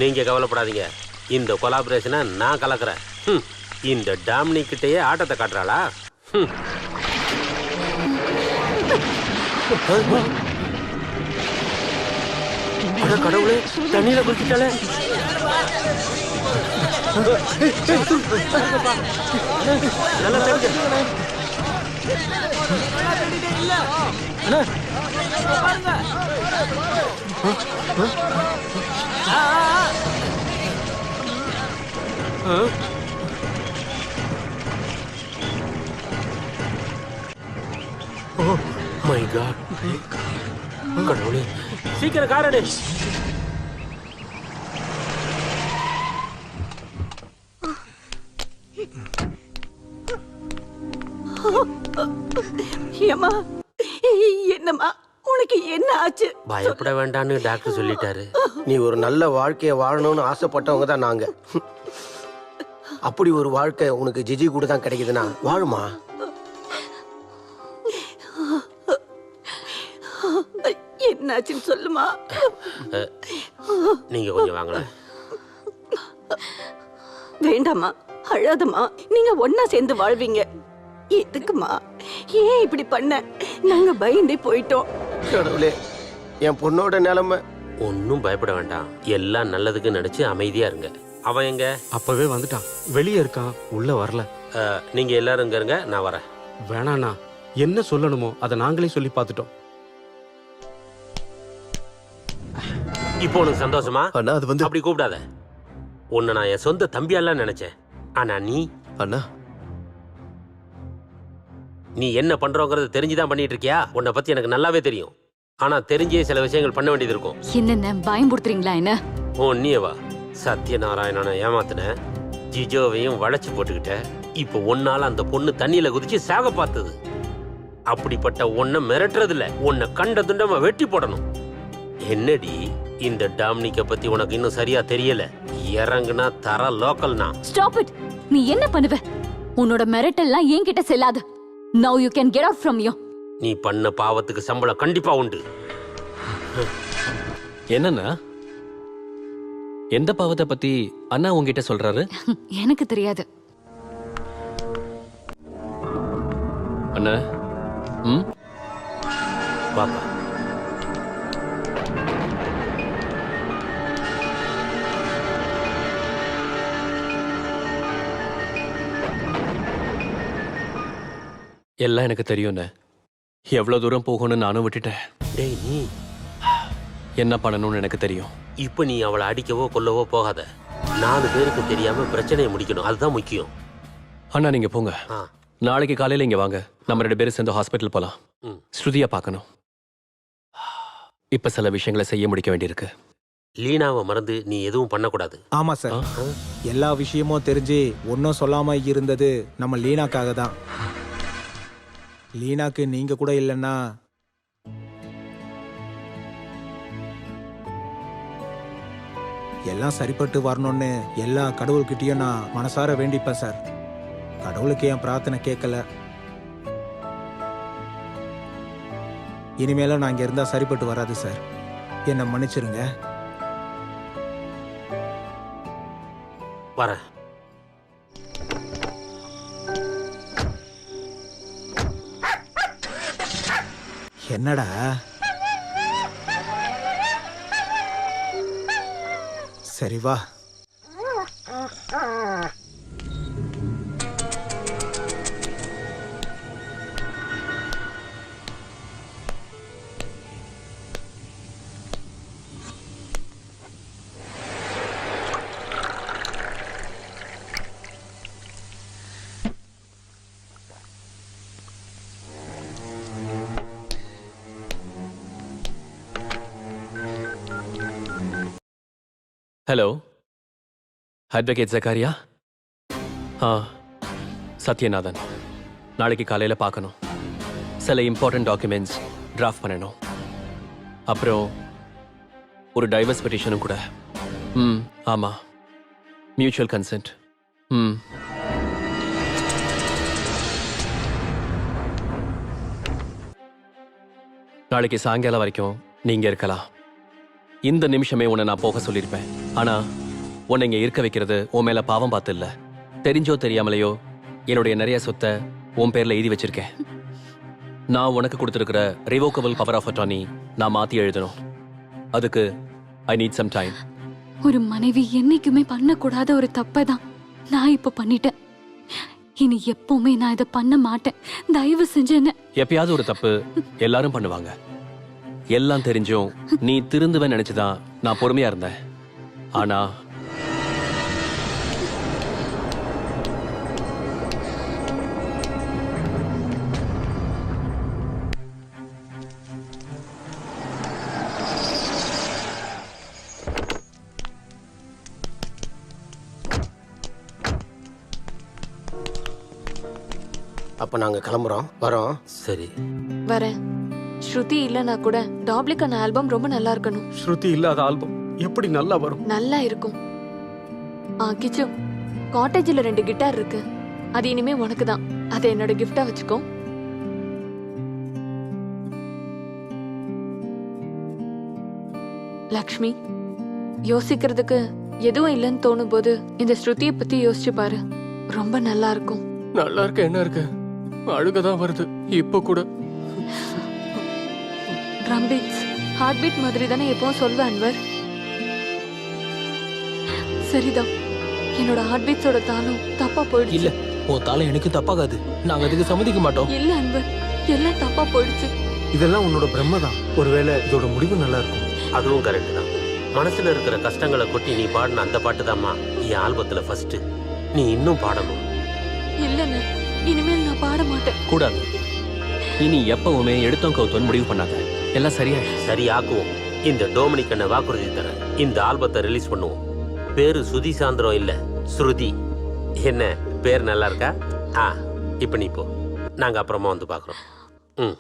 நீங்க கவலைப்படாதீங்க, இந்த கொலாபரேஷனை நான் கலக்குறேன். இந்த டாமினி கிட்டேயே ஆட்டத்தை காட்டுறாளா? கடவுளே, தண்ணியில குளிச்சிட்டாலே. நல்லா ஓ மை காட், கடவுளே, சீக்கிரம் காரடு. ஏம்மா, என்னம்மா உனக்கு என்ன ஆச்சு? பயப்பட வேண்டாம்னு டாக்டர் சொல்லிட்டாரு. நீ ஒரு நல்ல வாழ்க்கையை வாழணும்னு ஆசைப்பட்டவங்க தான் நாங்க. அப்படி ஒரு வாழ்க்கை உனக்கு ஜிஜி கூட தான் கிடைக்குதுன்னா வாழுமா? என்னாச்சுன்னு சொல்லுமா. நீங்க கொஞ்சம் வாங்கல. வேண்டாமா, அழாதம்மா. நீங்க ஒன்னா சேர்ந்து வாழ்வீங்க. எதுக்குமா, ஏன் இப்படி பண்ண? நாங்க பயந்தே போயிட்டோம். கடவுளே, என் பொண்ணோட நிலைமை. ஒன்னும் பயப்பட வேண்டாம், எல்லாம் நல்லதுக்கு நினைச்சு அமைதியா இருங்க. அவன் எங்க? அப்பவே வந்துட்டான், வெளியே இருக்கான், உள்ள வரல. நீங்க எல்லாரும் இங்க இருங்க, நான் வரேன். வேணாண்ணா, என்ன சொல்லணுமோ அதை நாங்களே சொல்லி பார்த்துட்டோம். இப்போ உனக்கு சந்தோஷமா? அண்ணா, அது வந்து அப்படி கூப்பிடாத. உன்னை நான் என் சொந்த தம்பியெல்லாம் நினைச்சேன். ஆனா நீ அண்ணா, நீ என்ன பண்றோங்கிறத தெரிஞ்சுதான் பண்ணிட்டு இருக்கியா? உன்னை பத்தி எனக்கு நல்லாவே தெரியும். ஆனா தெரிஞ்சே சில விஷயங்கள் பண்ண வேண்டியது இருக்கும். என்னென்ன பயம்படுத்துறீங்களா என்ன? ஓ நீவா? சத்யநாராயணனை ஏமாத்தின, ஜிஜோவையும் வளைச்சு போட்டுக்கிட்ட. இப்போ ஒன்னால அந்த பொண்ணு தண்ணியில குதிச்சு சாக பார்த்தது. அப்படிப்பட்ட உன்னை மிரட்டுறது இல்ல, உன்னை கண்ட துண்டமா வெட்டி போடணும். என்னடி, இந்த டாமினிக்க பத்தி உனக்கு இன்னும் சரியா தெரியல. இறங்குனா தர லோக்கல்னா. Stop it. நீ என்ன பண்ணுவ? உன்னோட மிரட்டல்லாம் என்கிட்ட செல்லாது. Now you can get out from here. நீ பண்ண பாவத்துக்கு சம்பளம் கண்டிப்பா உண்டு. என்னன்னா, எந்த பாவத்தை பத்தி அண்ணா உங்ககிட்ட சொல்றாரு? எனக்கு தெரியாது. அண்ணா, பாப்பா, எல்லாம் எனக்கு தெரியும்ண்ணே. எவ்வளவு தூரம் போகணும்னு நானும் விட்டுட்டேன். டேய், நீ என்ன பண்ணணும்னு எனக்கு தெரியும். இப்ப நீ அவளை அடிக்கவோ கொல்லவோ போகாத. 4 பேருக்கு தெரியாம பிரச்சனையை முடிக்கணும், அதுதான் முக்கியம். அண்ணா நீங்க போங்க, நாளைக்கு காலையில இங்க வாங்க. நம்ம 2 பேரும் சேர்ந்து ஹாஸ்பிட்டல் போலாம். ஸ்ருதியா பார்க்கணும். இப்ப சில விஷயங்களை செய்ய முடிக்க வேண்டியிருக்கு. லீனாவை மறந்து நீ எதுவும் பண்ணக்கூடாது. ஆமா சார், எல்லா விஷயமும் தெரிஞ்சு ஒன்னும் சொல்லாம இருந்தது நம்ம லீனாக்காக தான். லீனாக்கு நீங்க கூட இல்லைன்னா எல்லாம் சரிப்பட்டு வரணும்னு எல்லா கடவுள்கிட்டயும் நான் மனசார வேண்டிப்பேன் சார். கடவுளுக்கு என் பிரார்த்தனை கேட்கல. இனிமேலும் நான் இங்க இருந்தா சரிப்பட்டு வராது சார். என்னை மன்னிச்சிருங்க. வரேன். என்னடா சரி வா. Hello, advocate Zachariah? சத்யநாதன். நாளைக்கு காலையில் பார்க்கணும். சில இம்பார்ட்டன்ட் டாக்குமெண்ட்ஸ் டிராஃப்ட் பண்ணணும். அப்புறம் ஒரு டைவர்ஸ் பெட்டிஷனும் கூட. ம் ஆமா, மியூச்சுவல் கன்சென்ட். ம் நாளைக்கு சாயங்காலம் வரைக்கும் நீங்க இருக்கலாம். இந்த நிமிஷமே உன்னை நான் போக சொல்லியிருப்பேன். ஆனா உன்னை இங்க இருக்க வைக்கிறது உன் மேல பாவம் பார்த்து இல்ல, தெரிஞ்சோ தெரியாமலையோ என்னுடைய நிறைய சொத்தை உன் பேர்ல எழுதி வச்சிருக்கேன். நான் உனக்கு கொடுத்துருக்கிற ரிவோக்கபிள் பவர் ஆஃப் அட்டார்னி நான் மாத்தி எழுதணும். அதுக்கு ஐ நீட் சம் டைம். ஒரு மனைவி என்னைக்குமே பண்ணக்கூடாத ஒரு தப்பை தான் நான் இப்ப பண்ணிட்டேன். இனி எப்பவுமே நான் இதை பண்ண மாட்டேன். தயவு செஞ்சு என்ன. எப்பயாவது ஒரு தப்பு எல்லாரும் பண்ணுவாங்க. எல்லாம் தெரிஞ்சும் நீ திருந்துவேன்னு நினைச்சுதான் நான் பொறுமையா இருந்தேன். ஆனா அப்ப நாங்க கிளம்புறோம், வரோம். சரி வரேன். ஸ்ருதி இல்லைன்னா கூட டாப்லிக்கான ஆல்பம் ரொம்ப நல்லா இருக்கணும். ஸ்ருதி இல்லாத ஆல்பம் எப்படி நல்லா வரும்? நல்லா இருக்கும். கிச்சு, காட்டேஜில் 2 கிட்டார் இருக்கு. அது இனிமே உனக்கு தான். அதை என்னோட கிஃப்டா வச்சுக்கோ. லக்ஷ்மி, யோசிக்கிறதுக்கு எதுவும் இல்லைன்னு தோணும் போது இந்த ஸ்ருதியை பத்தி யோசிச்சு பாரு. ரொம்ப நல்லா இருக்கும். நல்லா இருக்க என்ன இருக்கு, அழுகதான் வருது இப்போ கூட. ட்ரம் பீட்ஸ், ஹார்ட் பீட் மாதிரி தானே எப்பவும் சொல்வேன் அன்வர். சரிதான், என்னோட ஹார்ட் பீட்ஸோட தாளம் தப்பா போயிடுச்சு. இல்ல, உன் தாளம் எனக்கு தப்பாகாது. நாங்க அதுக்கு சம்மதிக்க மாட்டோம். இல்ல அன்வர், எல்லாம் தப்பா போயிடுச்சு. இதெல்லாம் உன்னோட பிரம்ம தான். ஒருவேளை இதோட முடிவு நல்லா இருக்கும். அதுவும் கரெக்ட் தான். மனசுல இருக்கிற கஷ்டங்களை கொட்டி நீ பாடின அந்த பாட்டு தான்மா என் ஆல்பத்துல ஃபர்ஸ்ட். நீ இன்னும் பாடணும். இல்லன்னு, இனிமேல் நான் பாட மாட்டேன். கூடாது. இனி எப்பவுமே எடுத்தோம் கவுத்தோன்னு முடிவு பண்ணாத. எல்லாம் சரியாக்குவோம். இந்த டோமினிக் வாக்குறுதி தரேன். இந்த ஆல்பத்தை ரிலீஸ் பண்ணுவோம். பேரு சுதி சாந்திரம் இல்ல, ஸ்ருதி. என்ன பேர் நல்லா இருக்கா? இப்ப நீ போ, நாங்க அப்புறமா வந்து பாக்குறோம். ம்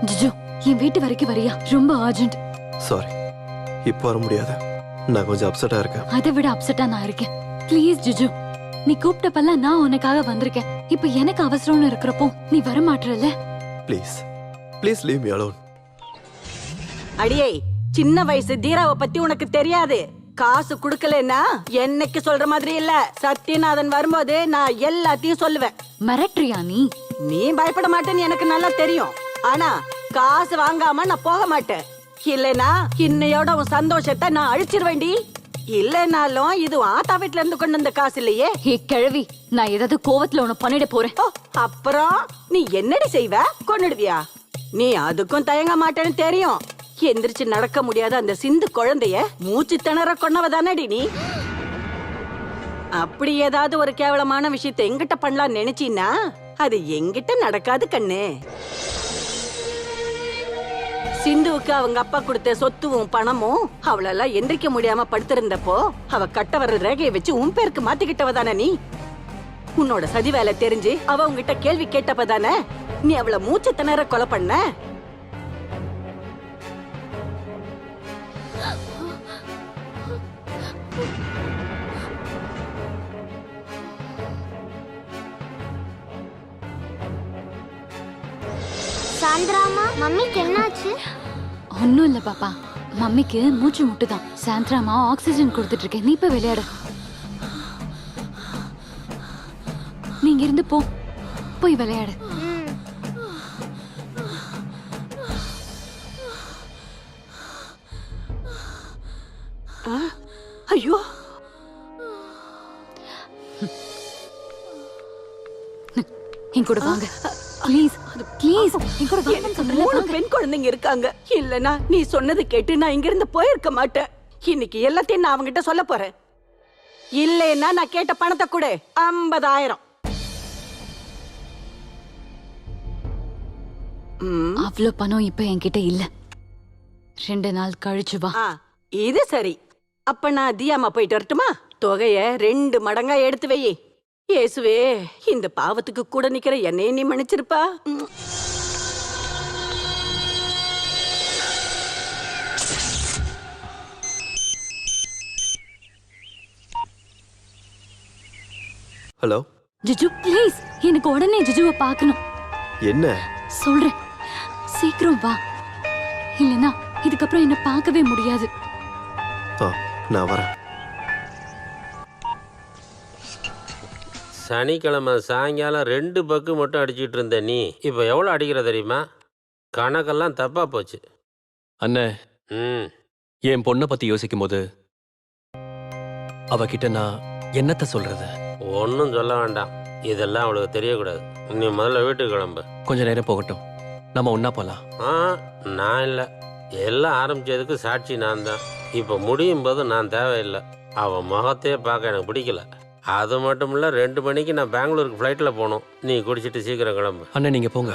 ஜிஜு, என் வீட்டு வரைக்கும் வரியா? ரொம்ப அர்ஜென்ட். சாரி, இப்போ வர முடியாது. நான் கொஞ்சம் அப்செட்டா இருக்கேன். அதை விட அப்செட்டா நான் இருக்கேன். ப்ளீஸ் ஜிஜு, நீ கூப்பிட்டப்பெல்லாம் நான் உனக்காக வந்திருக்கேன். இப்ப எனக்கு அவசரம்னு இருக்கிறப்போ நீ வர மாட்டறல்ல? Please please leave me alone. அடியே, சின்ன வயசு தீராவை பத்தி உனக்கு தெரியாது. காசு குடுக்கலன்னா என்னைக்கு சொல்ற மாதிரி இல்ல. சத்யநாதன் வரும்போது நான் எல்லாத்தையும் சொல்லுவேன். மிரட்டுறியா நீ? நீ பயப்பட மாட்டேன்னு எனக்கு நல்லா தெரியும். ஆனா காசு வாங்காம நான் போக மாட்டேன். இல்லனா இன்னையோட உன் சந்தோஷத்தை நான் அழிச்சிருவேண்டி. இல்லனாலும் இது ஆத்தா வீட்டுல இருந்து கொண்டு வந்த காசு இல்லையே. கிழவி, நான் ஏதாவது கோவத்துல உன பண்ணிட போறேன். அப்புறம் நீ என்னடி செய்வ? கொன்னுடுவியா? நீ அதுக்கும் தயங்க மாட்டேன்னு தெரியும். எந்திரிச்சு நடக்க முடியாத அந்த சிந்து குழந்தைய மூச்சு திணற கொன்னவ தானடி நீ. அப்படி ஏதாவது ஒரு கேவலமான விஷயத்தை எங்கிட்ட பண்ணலாம் நினைச்சீன்னா அது எங்கிட்ட நடக்காது கண்ணு. சிந்துவுக்கு அவங்க அப்பா கொடுத்த சொத்துவும் பணமும் அவளெல்லாம் எந்திரிக்க முடியாம படுத்திருந்தப்போ அவ கட்ட வர ரேகையை வச்சு உன் பேருக்கு மாத்திக்கிட்டவ தானே நீ. உன்னோட சதி வேலை தெரிஞ்சு அவ உங்ககிட்ட கேள்வி கேட்டப்பதானே நீ அவளை மூச்சு திணற கொலை பண்ண. சாந்திராமா, மம்மிக்கு என்னாச்சு? ஒன்னும் இல்ல பாப்பா, மம்மிக்கு மூச்சு முட்டுதான். சாந்திராமா ஆக்சிஜன் கொடுத்துட்டு இருக்கேன். நீ போய் விளையாடு. நீங்க இருந்து போ, போய் விளையாடு. ஐயோ, என் கூட வாங்க ப்ளீஸ். ப்ளீஸ் என் கூட எனக்கு 3 பெண் குழந்தைங்க இருக்காங்க. இல்லனா நீ சொன்னது கேட்டு நான் இங்க இருந்து போயிருக்க மாட்டேன். இன்னைக்கு எல்லாத்தையும் நான் அவங்கிட்ட சொல்ல போறேன். இல்லைன்னா நான் கேட்ட பணத்தை கொடு. 50,000. அவ்வளோ பணம் இப்ப என்கிட்ட இல்ல. 2 நாள் கழிச்சு வா. இது சரி. அப்ப நான் தியாமா போயிட்டு வரட்டுமா? தொகைய 2 மடங்கா எடுத்து வை. இயேசுவே, இந்த பாவத்துக்கு கூட நிக்கிற என்னைய நீ மன்னிச்சிருப்பா. ஹலோ ஜிஜு ப்ளீஸ், எனக்கு உடனே ஜிஜுவை பார்க்கணும். என்ன சொல்றேன், சீக்கிரம் வா. இல்லனா இதுக்கப்புறம் என்ன பார்க்கவே முடியாது. நான் வரேன். சனிக்கிழமை சாயங்காலம் 2 பக்கு மட்டும் அடிச்சிட்டு இருந்த நீ இப்போ எவ்வளோ அடிக்கிற தெரியுமா? கணக்கெல்லாம் தப்பா போச்சு. அண்ணே, என் பொண்ணை பத்தி யோசிக்கும் போது அவகிட்ட நான் என்னத்த சொல்றது? ஒன்றும் சொல்ல வேண்டாம், இதெல்லாம் அவளுக்கு தெரியக்கூடாது. நீ முதல்ல வீட்டுக்கு கிளம்பு. கொஞ்ச நேரம் போகட்டும், நம்ம ஒன்னா போலாம். நான் இல்லை, எல்லாம் ஆரம்பிச்சதுக்கு சாட்சி நான் தான். இப்போ முடியும் போது நான் தேவையில்லை. அவன் முகத்தையே பார்க்க எனக்கு பிடிக்கல. அது மட்டும் இல்லை, 2 மணிக்கு நான் பெங்களூருக்கு ஃப்ளைட்டில் போகணும். நீ குடிச்சிட்டு சீக்கிரம் கிளம்பு. அண்ணே நீங்க போங்க,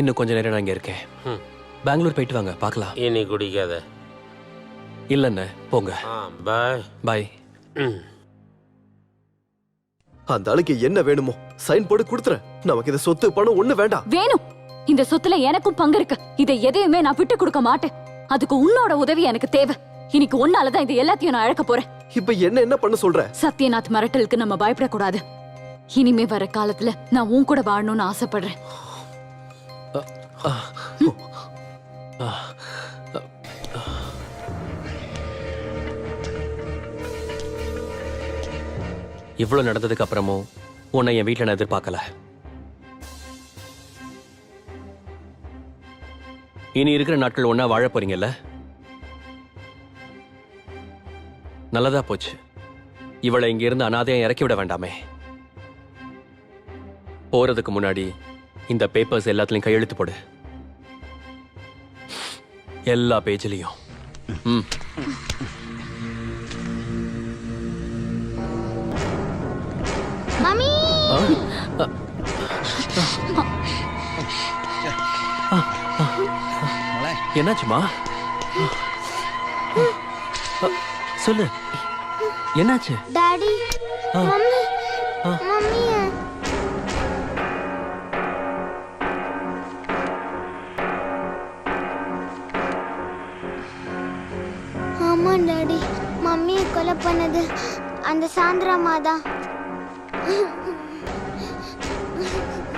இன்னும் கொஞ்ச நேரம் நான் இங்கே இருக்கேன். பெங்களூர் போயிட்டு வாங்க, பார்க்கலாம். இனி குடிக்காத. இல்லண்ணே போங்க. பாய் பாய். அந்த ஆளுக்கு என்ன வேணுமோ சைன் போட்டு கொடுத்துறேன். நமக்கு இந்த சொத்து பணம் ஒண்ணு வேண்டாம். வேணும். இந்த சொத்துல எனக்கும் பங்கு இருக்கு. இதை எதையுமே நான் விட்டு கொடுக்க மாட்டேன். அதுக்கு உன்னோட உதவி எனக்கு தேவை. இன்னைக்கு ஒன்னாலதான் இது எல்லாத்தையும் நான் அழக்க போறேன். இப்ப என்ன பண்ண சொல்ற? சத்யநாத் மிரட்டலுக்கு நம்ம பயப்படக்கூடாது. இனிமே வர காலத்துல நான் உன் கூட வாழணும்னு ஆசைப்படுறேன். இவ்வளவு நடந்ததுக்கு அப்புறமும் உன்னை என் வீட்டுல நான் எதிர்பார்க்கல. இனி இருக்கிற நாட்கள் ஒன்னா வாழ போறீங்கல்ல? நல்லதா போச்சு. இவளை இங்க இருந்து அனாதையா இறக்கி விட வேண்டாமே. போறதுக்கு முன்னாடி இந்த பேப்பர்ஸ் எல்லாத்துலயும் கையெழுத்து போடு, எல்லா பேஜ்லயும். மம்மி என்னாச்சுமா? சொல்லு, என்னாச்சு? டாடி, மம்மி மம்மி ஆமா டாடி, மம்மியை கொலை பண்ணது அந்த சாந்திராமா தான்.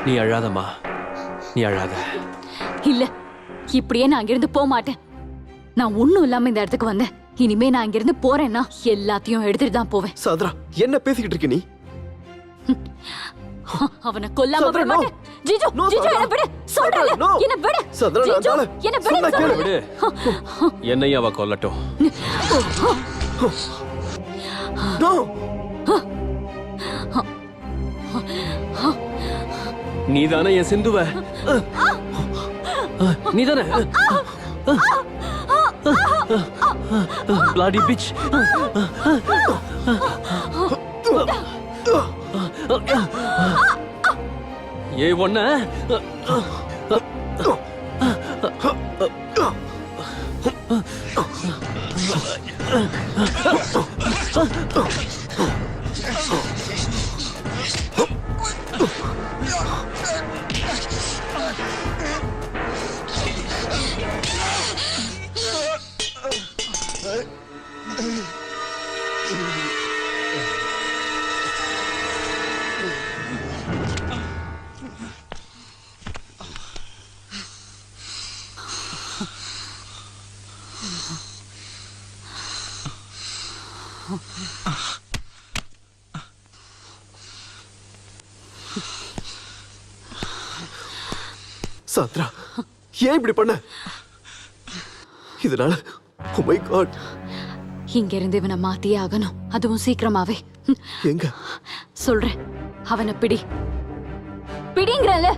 நீ அழாதம்மா, நீ அழாத. இல்ல, இப்படியே நான் அங்கிருந்து போக மாட்டேன். நான் ஒண்ணும் இல்லாம இந்த இடத்துக்கு வந்தேன். இனிமே நான் இங்கிருந்து போறேன்னா எல்லாத்தையும் எடுத்துட்டு தான் போவேன். சாந்திரா, என்ன பேசிக்கிட்டு இருக்க நீ? அவனை கொல்லாம விட மாட்டேன். ஜிஜு, ஜிஜு என்ன விடு. சொல்றல, என்ன விடு. சாந்திரா, ஜிஜு, என்ன விடு. விடு. என்னையும் அவ கொல்லட்டும். நீதானே என் சிந்துவ? நீதானே? Bloody bitch. ஏய் ஒண்ண சாந்திரா, ஏன் இப்படி பண்ண? இதனால oh my god, இங்க இருந்து இவனை மாத்தியே ஆகணும். அதுவும் சீக்கிரமாவே. எங்க? சொல்றேன், அவனை பிடி. பிடிங்கறல.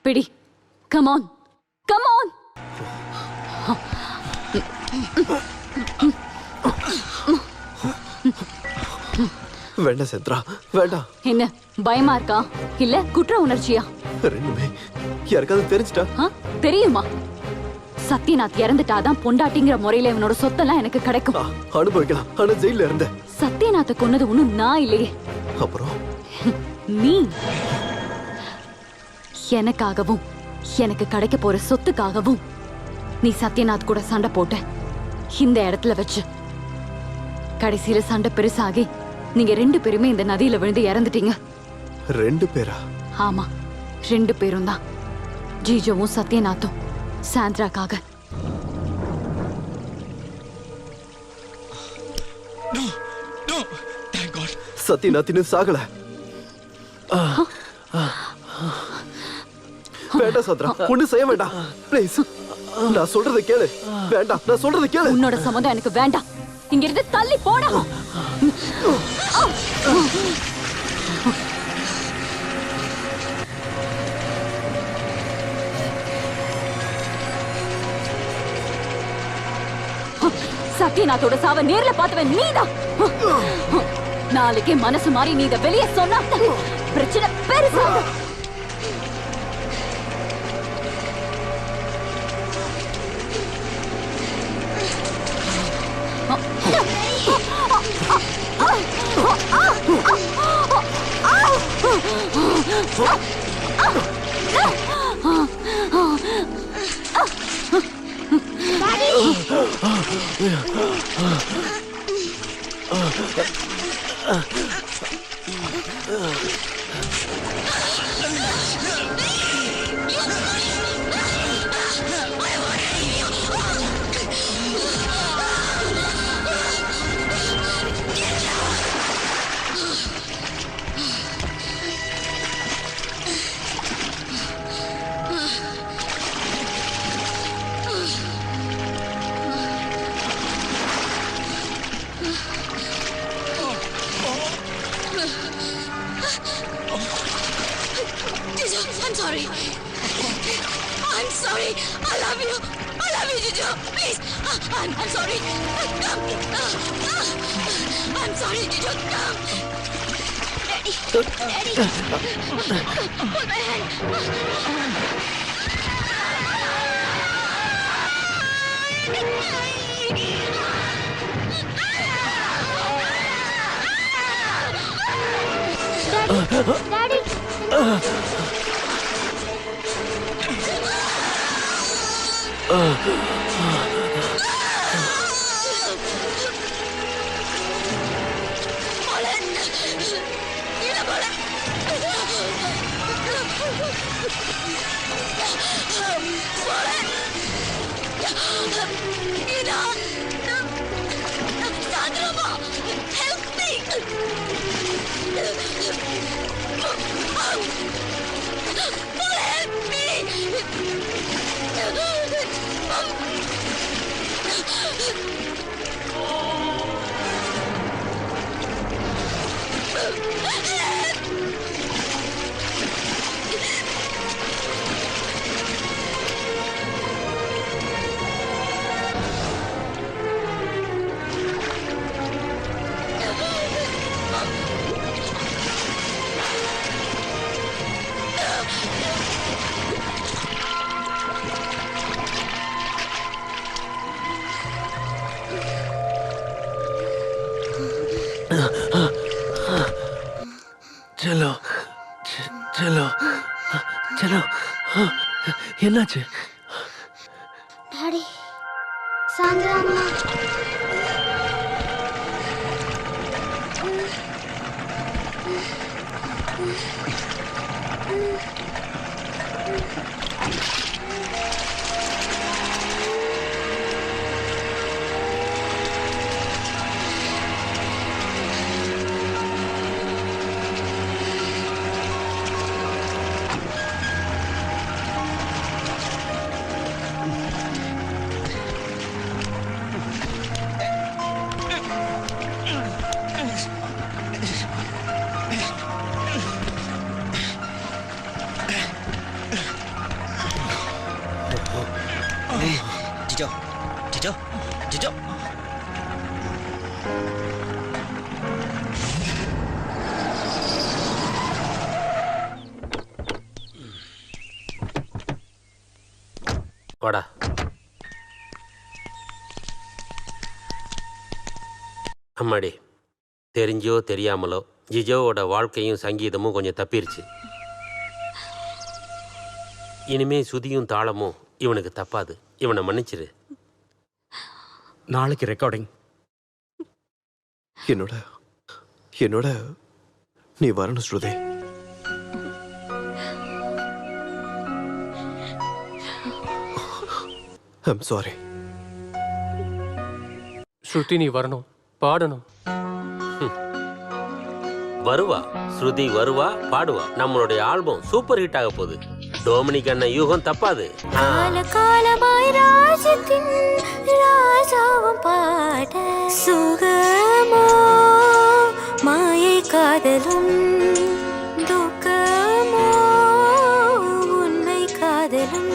பிடி. Come on, come on. வேண்டாம் சந்திரா, வேண்டாம். என்ன பயமா இருக்கா இல்ல குற்ற உணர்ச்சியா? ரெண்டுமே. யாருக்காவது தெரிஞ்சிட்டா? தெரியுமா? சத்யநாத் இறந்துட்டாதான் பொண்டாட்டிங்கிற முறையில இவனோட சொத்தெல்லாம் எனக்கு கிடைக்கும். அனுபவிக்கலாம். ஆனா ஜெயில இருந்த சத்யநாத்தை கொன்னது ஒண்ணும் நான் இல்லையே. அப்புறம் நீ. எனக்காகவும் எனக்கு கிடைக்க போற சொத்துக்காகவும் நீ சத்யநாத் கூட சண்டை போட்ட இந்த இடத்துல வச்சு. கடைசியில சண்டை பெருசாகி நீங்க 2 பேருமே இந்த நதியில விழுந்து இறந்துட்டீங்க. 2 பேரா? ஆமா, 2 பேரும் தான். ஜீஜோவும் சத்யநாத்தும் சாந்திராக்காக. சத்யநாத் இன்னும் சாகல. வேண்டாம் சந்திரா, ஒண்ணு செய்ய வேண்டாம் ப்ளீஸ். நான் சொல்றதை கேளு. வேண்டாம், நான் சொல்றதை கேளு. உன்னோட சம்மதம் எனக்கு வேண்டாம். இங்க இருந்து தள்ளி போடா. சத்யநாத்தோட சாவ நேர்ல பார்த்தவன் நீதான். நாளைக்கே மனசு மாறி நீ இத வெளியே சொன்னா பிரச்சனை பெருசாகும். I'm sorry. I'm sorry. I love you. I love you, Juju. Please. I'm sorry. I'm sorry, Juju. Daddy. Daddy. Hold my hand. Daddy. Cello, Cello, Cello, என்னாச்சு? டாடி, சாந்திரா அம்மா. ஜிஜோ ஜிஜோ ஜிஜோ வாடா. அம்மாடி, தெரிஞ்சோ தெரியாமலோ ஜிஜோவோட வாழ்க்கையும் சங்கீதமும் கொஞ்சம் தப்பிருச்சு. இனிமே சுதியும் தாளமும் இவனுக்கு தப்பாது. இவனை மன்னிச்சிரு. நாளைக்கு ரெக்கார்டிங். என்னோட நீ வரணும் ஸ்ருதி. I'm sorry. ஸ்ருதி நீ வரணும், பாடணும். வருவா ஸ்ருதி, வருவா, பாடுவா. நம்மளுடைய ஆல்பம் சூப்பர் ஹிட் ஆக போகுது. டோமினிக் அண்ணன் யூகம் தப்பாது. காலமாய் ராஜத்தின் ராஜாவும் பாட சுகமோ மாயை காதலும் துக்கமோ உண்மை காதலும்